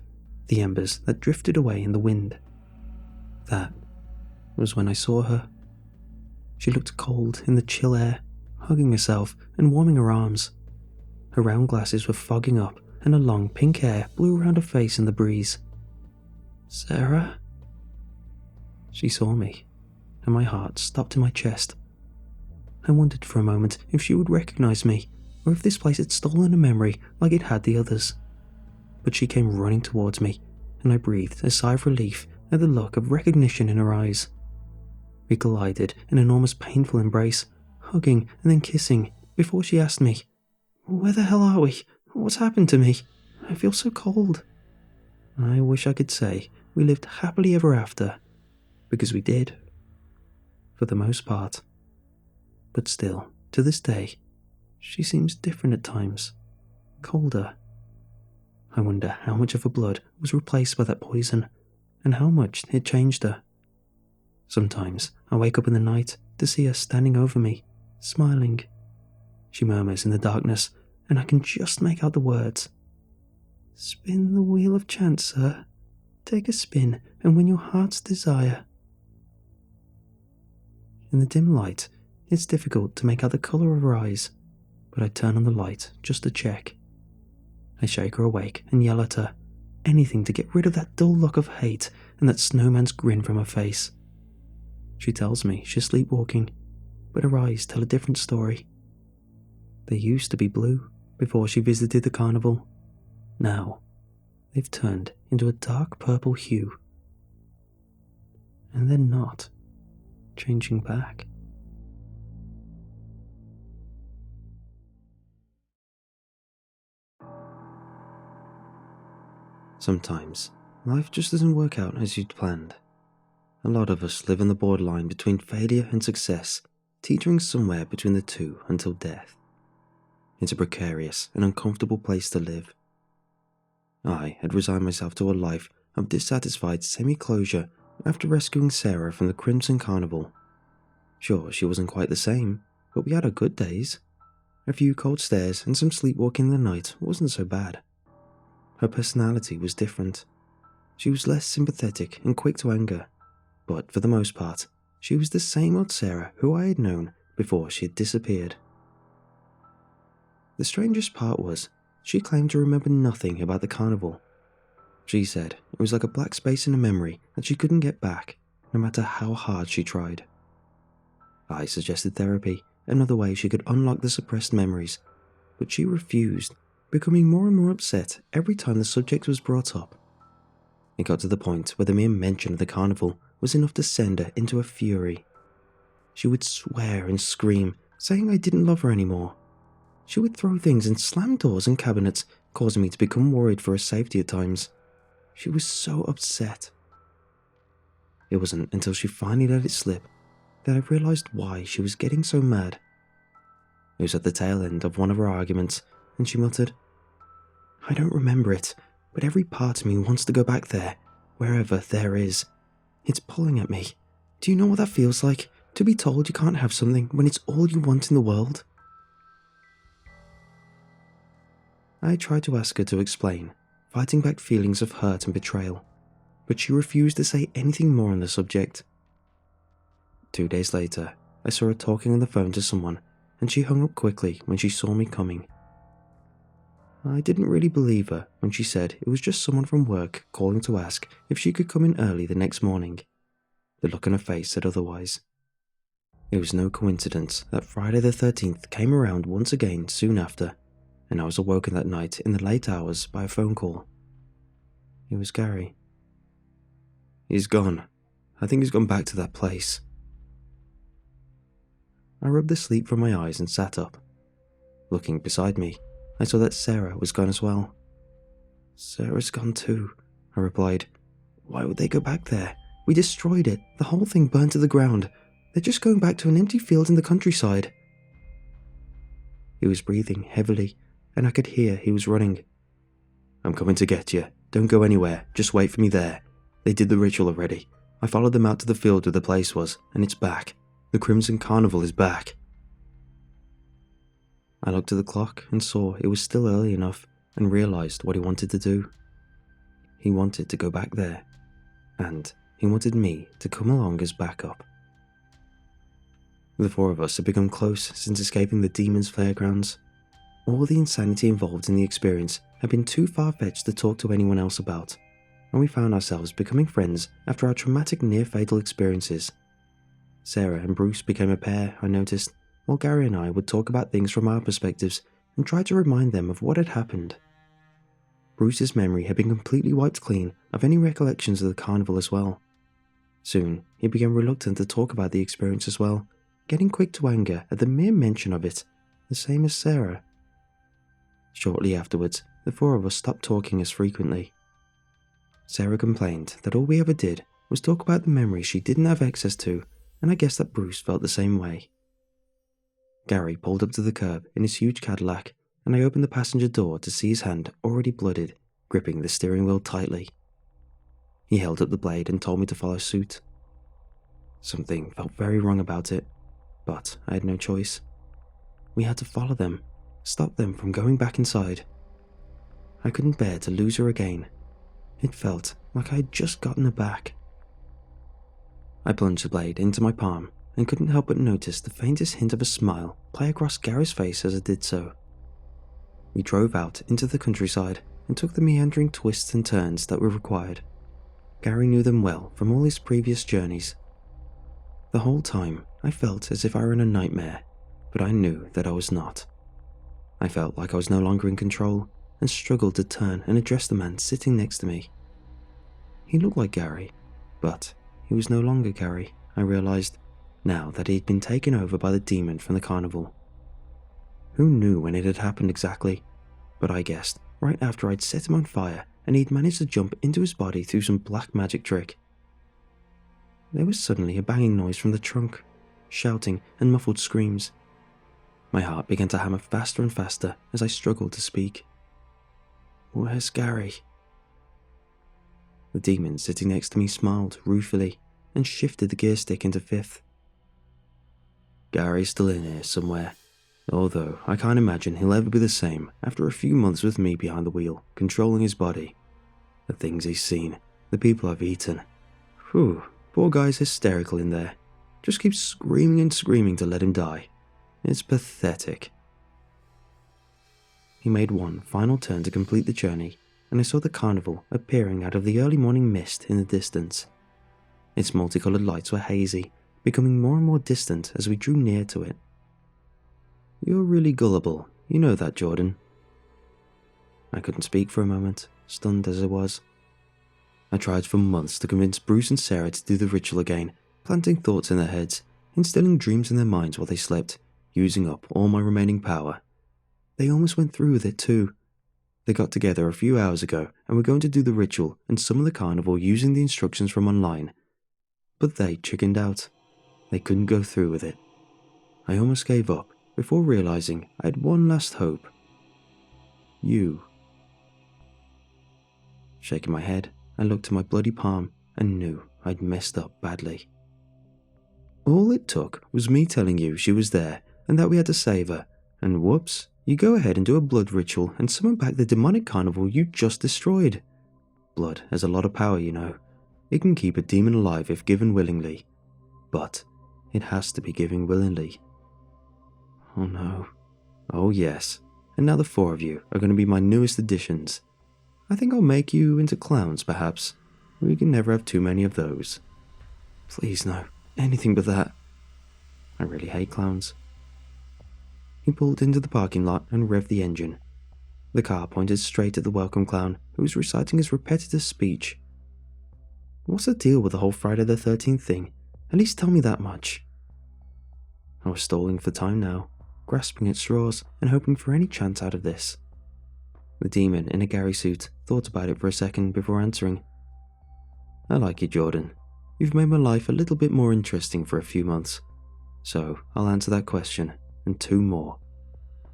the embers that drifted away in the wind. That was when I saw her. She looked cold in the chill air, hugging herself and warming her arms. Her round glasses were fogging up, and her long pink hair blew around her face in the breeze. Sarah? She saw me, and my heart stopped in my chest. I wondered for a moment if she would recognize me, or if this place had stolen a memory like it had the others. But she came running towards me, and I breathed a sigh of relief at the look of recognition in her eyes. We collided in an almost painful embrace, hugging and then kissing, before she asked me, Where the hell are we? What's happened to me? I feel so cold. I wish I could say we lived happily ever after, because we did. For the most part. But still, to this day, she seems different at times, colder. I wonder how much of her blood was replaced by that poison, and how much it changed her. Sometimes I wake up in the night to see her standing over me, smiling. She murmurs in the darkness, and I can just make out the words. Spin the wheel of chance, sir. Take a spin and win your heart's desire. In the dim light, it's difficult to make out the colour of her eyes, but I turn on the light just to check. I shake her awake and yell at her, anything to get rid of that dull look of hate and that snowman's grin from her face. She tells me she's sleepwalking, but her eyes tell a different story. They used to be blue before she visited the carnival. Now, they've turned into a dark purple hue. And they're not changing back. Sometimes, life just doesn't work out as you'd planned. A lot of us live on the borderline between failure and success, teetering somewhere between the two until death. It's a precarious and uncomfortable place to live. I had resigned myself to a life of dissatisfied semi-closure after rescuing Sarah from the Crimson Carnival. Sure, she wasn't quite the same, but we had our good days. A few cold stares and some sleepwalking in the night wasn't so bad. Her personality was different. She was less sympathetic and quick to anger, but for the most part, she was the same old Sarah who I had known before she had disappeared. The strangest part was, she claimed to remember nothing about the carnival. She said it was like a black space in her memory that she couldn't get back, no matter how hard she tried. I suggested therapy, another way she could unlock the suppressed memories, but she refused, becoming more and more upset every time the subject was brought up. It got to the point where the mere mention of the carnival was enough to send her into a fury. She would swear and scream, saying I didn't love her anymore. She would throw things and slam doors and cabinets, causing me to become worried for her safety at times. She was so upset. It wasn't until she finally let it slip that I realized why she was getting so mad. It was at the tail end of one of our arguments, and she muttered, "I don't remember it, but every part of me wants to go back there, wherever there is. It's pulling at me. Do you know what that feels like? To be told you can't have something when it's all you want in the world?" I tried to ask her to explain, fighting back feelings of hurt and betrayal, but she refused to say anything more on the subject. 2 days later, I saw her talking on the phone to someone, and she hung up quickly when she saw me coming. I didn't really believe her when she said it was just someone from work calling to ask if she could come in early the next morning. The look on her face said otherwise. It was no coincidence that Friday the 13th came around once again soon after, and I was awoken that night in the late hours by a phone call. It was Gary. "He's gone. I think he's gone back to that place." I rubbed the sleep from my eyes and sat up. Looking beside me, I saw that Sarah was gone as well. "Sarah's gone too," I replied. "Why would they go back there? We destroyed it. The whole thing burned to the ground. They're just going back to an empty field in the countryside." He was breathing heavily, and I could hear he was running. "I'm coming to get you. Don't go anywhere. Just wait for me there. They did the ritual already. I followed them out to the field where the place was, and it's back. The Crimson Carnival is back." I looked at the clock and saw it was still early enough and realized what he wanted to do. He wanted to go back there, and he wanted me to come along as backup. The four of us had become close since escaping the demon's fairgrounds. All the insanity involved in the experience had been too far-fetched to talk to anyone else about, and we found ourselves becoming friends after our traumatic near-fatal experiences. Sarah and Bruce became a pair, I noticed, while Gary and I would talk about things from our perspectives and try to remind them of what had happened. Bruce's memory had been completely wiped clean of any recollections of the carnival as well. Soon, he became reluctant to talk about the experience as well, getting quick to anger at the mere mention of it, the same as Sarah. Shortly afterwards, the four of us stopped talking as frequently. Sarah complained that all we ever did was talk about the memories she didn't have access to, and I guess that Bruce felt the same way. Gary pulled up to the curb in his huge Cadillac, and I opened the passenger door to see his hand already blooded, gripping the steering wheel tightly. He held up the blade and told me to follow suit. Something felt very wrong about it, but I had no choice. We had to follow them, stop them from going back inside. I couldn't bear to lose her again. It felt like I had just gotten her back. I plunged the blade into my palm and couldn't help but notice the faintest hint of a smile play across Gary's face as I did so. We drove out into the countryside and took the meandering twists and turns that were required. Gary knew them well from all his previous journeys. The whole time, I felt as if I were in a nightmare, but I knew that I was not. I felt like I was no longer in control and struggled to turn and address the man sitting next to me. He looked like Gary, but he was no longer Gary, I realized, now that he had been taken over by the demon from the carnival. Who knew when it had happened exactly, but I guessed right after I'd set him on fire and he'd managed to jump into his body through some black magic trick. There was suddenly a banging noise from the trunk. shouting and muffled screams. My heart began to hammer faster and faster as I struggled to speak. "Where's Gary?" The demon sitting next to me smiled ruefully and shifted the gear stick into fifth. "Gary's still in here somewhere, although I can't imagine he'll ever be the same after a few months with me behind the wheel, controlling his body. The things he's seen, the people I've eaten. Whew, poor guy's hysterical in there. Just keeps screaming and screaming to let him die. It's pathetic." He made one final turn to complete the journey, and I saw the carnival appearing out of the early morning mist in the distance. Its multicolored lights were hazy, becoming more and more distant as we drew near to it. "You're really gullible, you know that, Jordan." I couldn't speak for a moment, stunned as I was. I tried for months to convince Bruce and Sarah to do the ritual again, planting thoughts in their heads, instilling dreams in their minds while they slept, using up all my remaining power. They almost went through with it too. They got together a few hours ago and were going to do the ritual and summon the carnival using the instructions from online. But they chickened out. They couldn't go through with it. I almost gave up before realizing I had one last hope. You. Shaking my head, I looked at my bloody palm and knew I'd messed up badly. All it took was me telling you she was there and that we had to save her, and whoops, you go ahead and do a blood ritual and summon back the demonic carnival you just destroyed. Blood has a lot of power, you know. It can keep a demon alive if given willingly, but it has to be given willingly. Oh no. Oh yes. And now the four of you are going to be my newest additions. I think I'll make you into clowns, perhaps. We can never have too many of those. Please no, anything but that. I really hate clowns. He pulled into the parking lot and revved the engine. The car pointed straight at the welcome clown, who was reciting his repetitive speech. What's the deal with the whole Friday the 13th thing? At least tell me that much. I was stalling for time now, grasping at straws and hoping for any chance out of this. The demon in a Gary suit thought about it for a second before answering. I like you, Jordan. You've made my life a little bit more interesting for a few months. So I'll answer that question, and two more.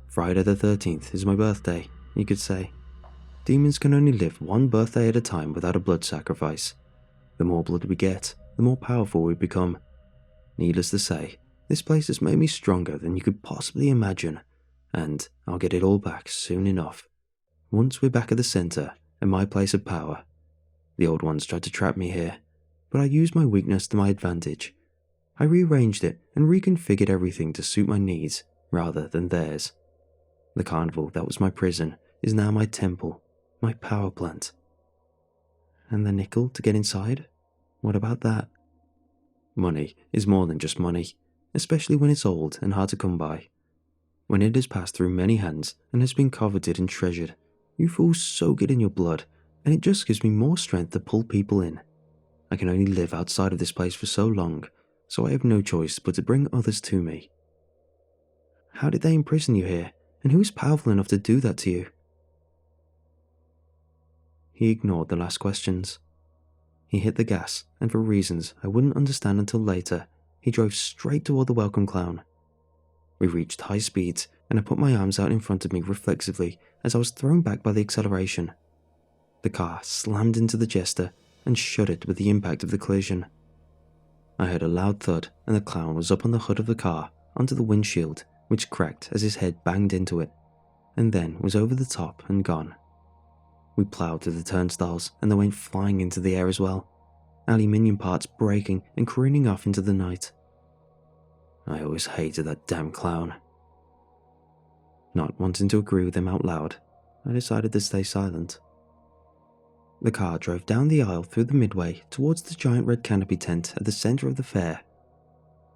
Friday the 13th is my birthday, you could say. Demons can only live one birthday at a time without a blood sacrifice. The more blood we get, the more powerful we become. Needless to say, this place has made me stronger than you could possibly imagine, and I'll get it all back soon enough. Once we're back at the center and my place of power. The old ones tried to trap me here, but I used my weakness to my advantage. I rearranged it and reconfigured everything to suit my needs rather than theirs. The carnival that was my prison is now my temple, my power plant. And the nickel to get inside? What about that? Money is more than just money, especially when it's old and hard to come by. When it has passed through many hands and has been coveted and treasured, you feel soak it in your blood, and it just gives me more strength to pull people in. I can only live outside of this place for so long, so I have no choice but to bring others to me. How did they imprison you here, and who is powerful enough to do that to you? He ignored the last questions. He hit the gas, and for reasons I wouldn't understand until later, he drove straight toward the welcome clown. We reached high speeds, and I put my arms out in front of me reflexively as I was thrown back by the acceleration. The car slammed into the jester and shuddered with the impact of the collision. I heard a loud thud, and the clown was up on the hood of the car onto the windshield, which cracked as his head banged into it, and then was over the top and gone. We ploughed through the turnstiles, and they went flying into the air as well, aluminium parts breaking and careening off into the night. I always hated that damn clown. Not wanting to agree with him out loud, I decided to stay silent. The car drove down the aisle through the midway towards the giant red canopy tent at the center of the fair.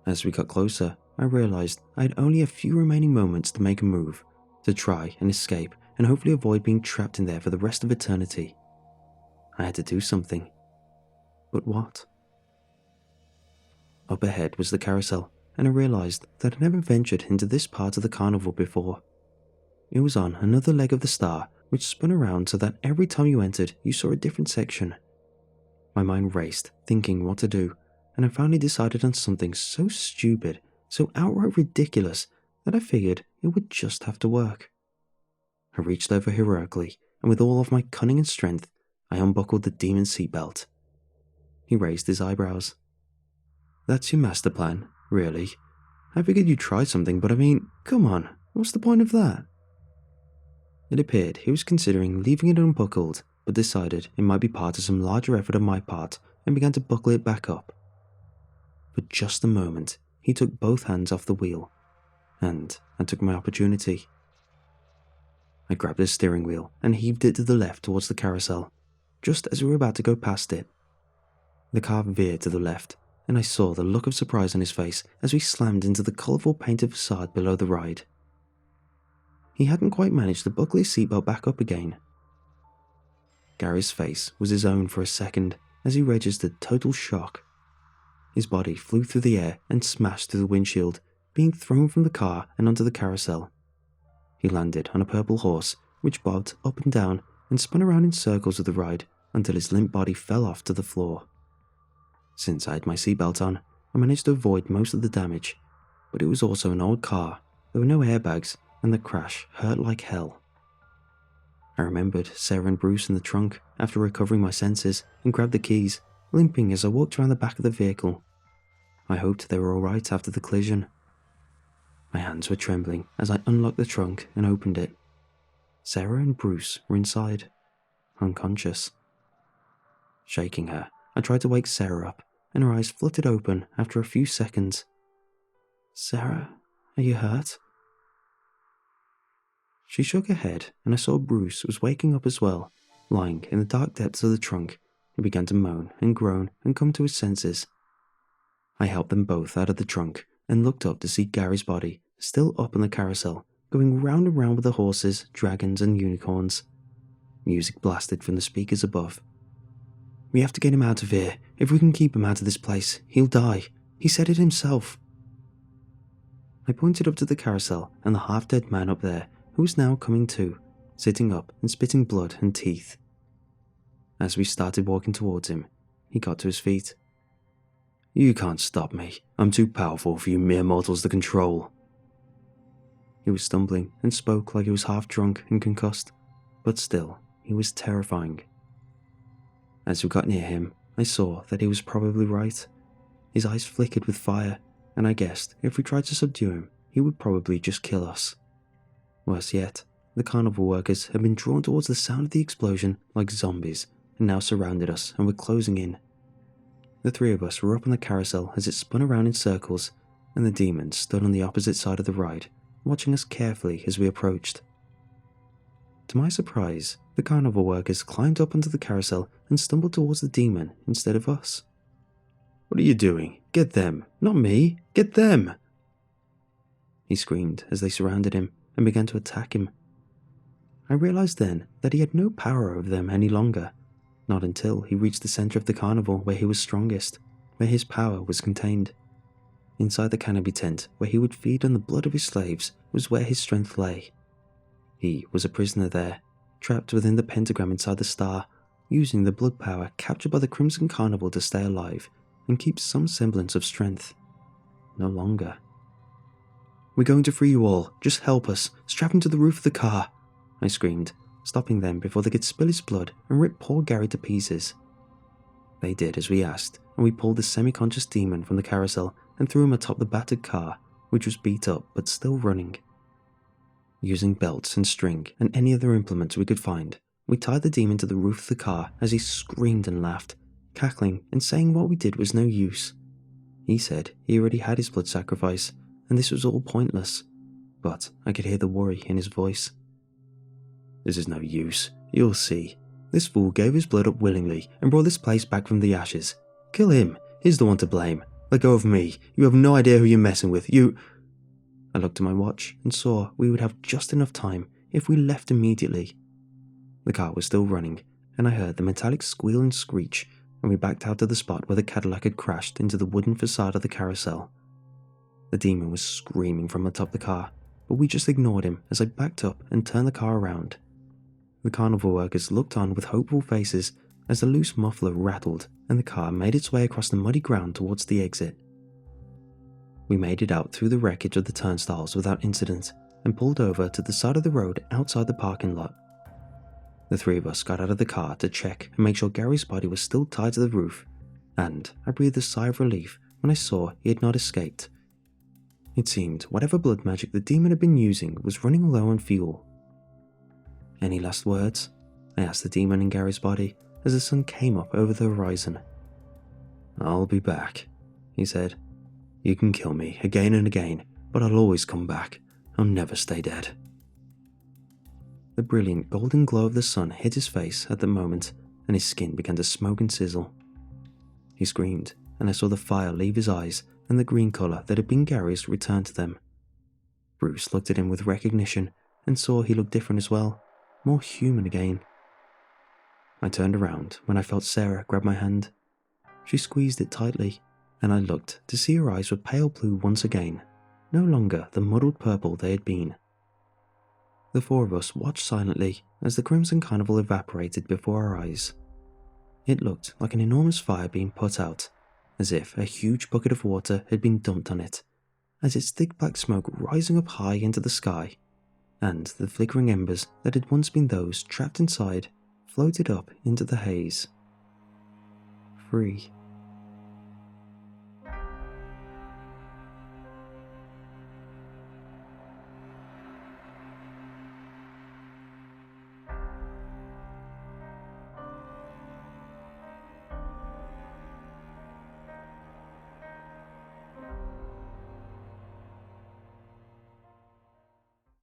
As we got closer, I realized I had only a few remaining moments to make a move, to try and escape and hopefully avoid being trapped in there for the rest of eternity. I had to do something. But what? Up ahead was the carousel, and I realized that I'd never ventured into this part of the carnival before. It was on another leg of the star, which spun around so that every time you entered, you saw a different section. My mind raced, thinking what to do, and I finally decided on something so stupid so outright ridiculous that I figured it would just have to work. I reached over heroically, and with all of my cunning and strength, I unbuckled the demon's seatbelt. He raised his eyebrows. "That's your master plan, really? I figured you'd try something, but I mean, come on, what's the point of that?" It appeared he was considering leaving it unbuckled, but decided it might be part of some larger effort on my part and began to buckle it back up. For just a moment, he took both hands off the wheel, and I took my opportunity. I grabbed the steering wheel and heaved it to the left towards the carousel, just as we were about to go past it. The car veered to the left, and I saw the look of surprise on his face as we slammed into the colourful painted facade below the ride. He hadn't quite managed to buckle his seatbelt back up again. Gary's face was his own for a second as he registered total shock. His body flew through the air and smashed through the windshield, being thrown from the car and onto the carousel. He landed on a purple horse, which bobbed up and down and spun around in circles of the ride until his limp body fell off to the floor. Since I had my seatbelt on, I managed to avoid most of the damage, but it was also an old car, there were no airbags, and the crash hurt like hell. I remembered Sarah and Bruce in the trunk after recovering my senses and grabbed the keys, limping as I walked around the back of the vehicle. I hoped they were alright after the collision. My hands were trembling as I unlocked the trunk and opened it. Sarah and Bruce were inside, unconscious. Shaking her, I tried to wake Sarah up, and her eyes fluttered open after a few seconds. "Sarah, are you hurt?" She shook her head, and I saw Bruce was waking up as well, lying in the dark depths of the trunk. He began to moan and groan and come to his senses. I helped them both out of the trunk and looked up to see Gary's body still up on the carousel, going round and round with the horses, dragons and unicorns. Music blasted from the speakers above. "We have to get him out of here. If we can keep him out of this place, he'll die. He said it himself." I pointed up to the carousel and the half-dead man up there, who was now coming to, sitting up and spitting blood and teeth. As we started walking towards him, he got to his feet. "You can't stop me. I'm too powerful for you mere mortals to control." He was stumbling and spoke like he was half drunk and concussed, but still, he was terrifying. As we got near him, I saw that he was probably right. His eyes flickered with fire, and I guessed if we tried to subdue him, he would probably just kill us. Worse yet, the carnival workers had been drawn towards the sound of the explosion like zombies, and now surrounded us and were closing in. The three of us were up on the carousel as it spun around in circles, and the demon stood on the opposite side of the ride, watching us carefully as we approached. To my surprise, the carnival workers climbed up onto the carousel and stumbled towards the demon instead of us. "What are you doing? Get them, not me, get them!" He screamed as they surrounded him and began to attack him. I realized then that he had no power over them any longer, not until he reached the center of the carnival where he was strongest, where his power was contained. Inside the canopy tent where he would feed on the blood of his slaves was where his strength lay. He was a prisoner there, trapped within the pentagram inside the star, using the blood power captured by the Crimson Carnival to stay alive and keep some semblance of strength. No longer. "We're going to free you all. Just help us. Strap him to the roof of the car," I screamed, stopping them before they could spill his blood and rip poor Gary to pieces. They did as we asked, and we pulled the semi-conscious demon from the carousel and threw him atop the battered car, which was beat up but still running. Using belts and string and any other implements we could find, we tied the demon to the roof of the car as he screamed and laughed, cackling and saying what we did was no use. He said he already had his blood sacrifice, and this was all pointless, but I could hear the worry in his voice. "This is no use. You'll see. This fool gave his blood up willingly and brought this place back from the ashes. Kill him. He's the one to blame. Let go of me. You have no idea who you're messing with. You—" I looked at my watch and saw we would have just enough time if we left immediately. The car was still running, and I heard the metallic squeal and screech, and we backed out to the spot where the Cadillac had crashed into the wooden facade of the carousel. The demon was screaming from atop the car, but we just ignored him as I backed up and turned the car around. The carnival workers looked on with hopeful faces as the loose muffler rattled and the car made its way across the muddy ground towards the exit. We made it out through the wreckage of the turnstiles without incident and pulled over to the side of the road outside the parking lot. The three of us got out of the car to check and make sure Gary's body was still tied to the roof, and I breathed a sigh of relief when I saw he had not escaped. It seemed whatever blood magic the demon had been using was running low on fuel. "Any last words?" I asked the demon in Gary's body as the sun came up over the horizon. "I'll be back," he said. "You can kill me again and again, but I'll always come back. I'll never stay dead." The brilliant golden glow of the sun hit his face at the moment, and his skin began to smoke and sizzle. He screamed, and I saw the fire leave his eyes, and the green colour that had been Gary's return to them. Bruce looked at him with recognition and saw he looked different as well, more human again. I turned around when I felt Sarah grab my hand. She squeezed it tightly, and I looked to see her eyes were pale blue once again, no longer the muddled purple they had been. The four of us watched silently as the Crimson Carnival evaporated before our eyes. It looked like an enormous fire being put out, as if a huge bucket of water had been dumped on it, as its thick black smoke rising up high into the sky, and the flickering embers that had once been those trapped inside floated up into the haze. Free.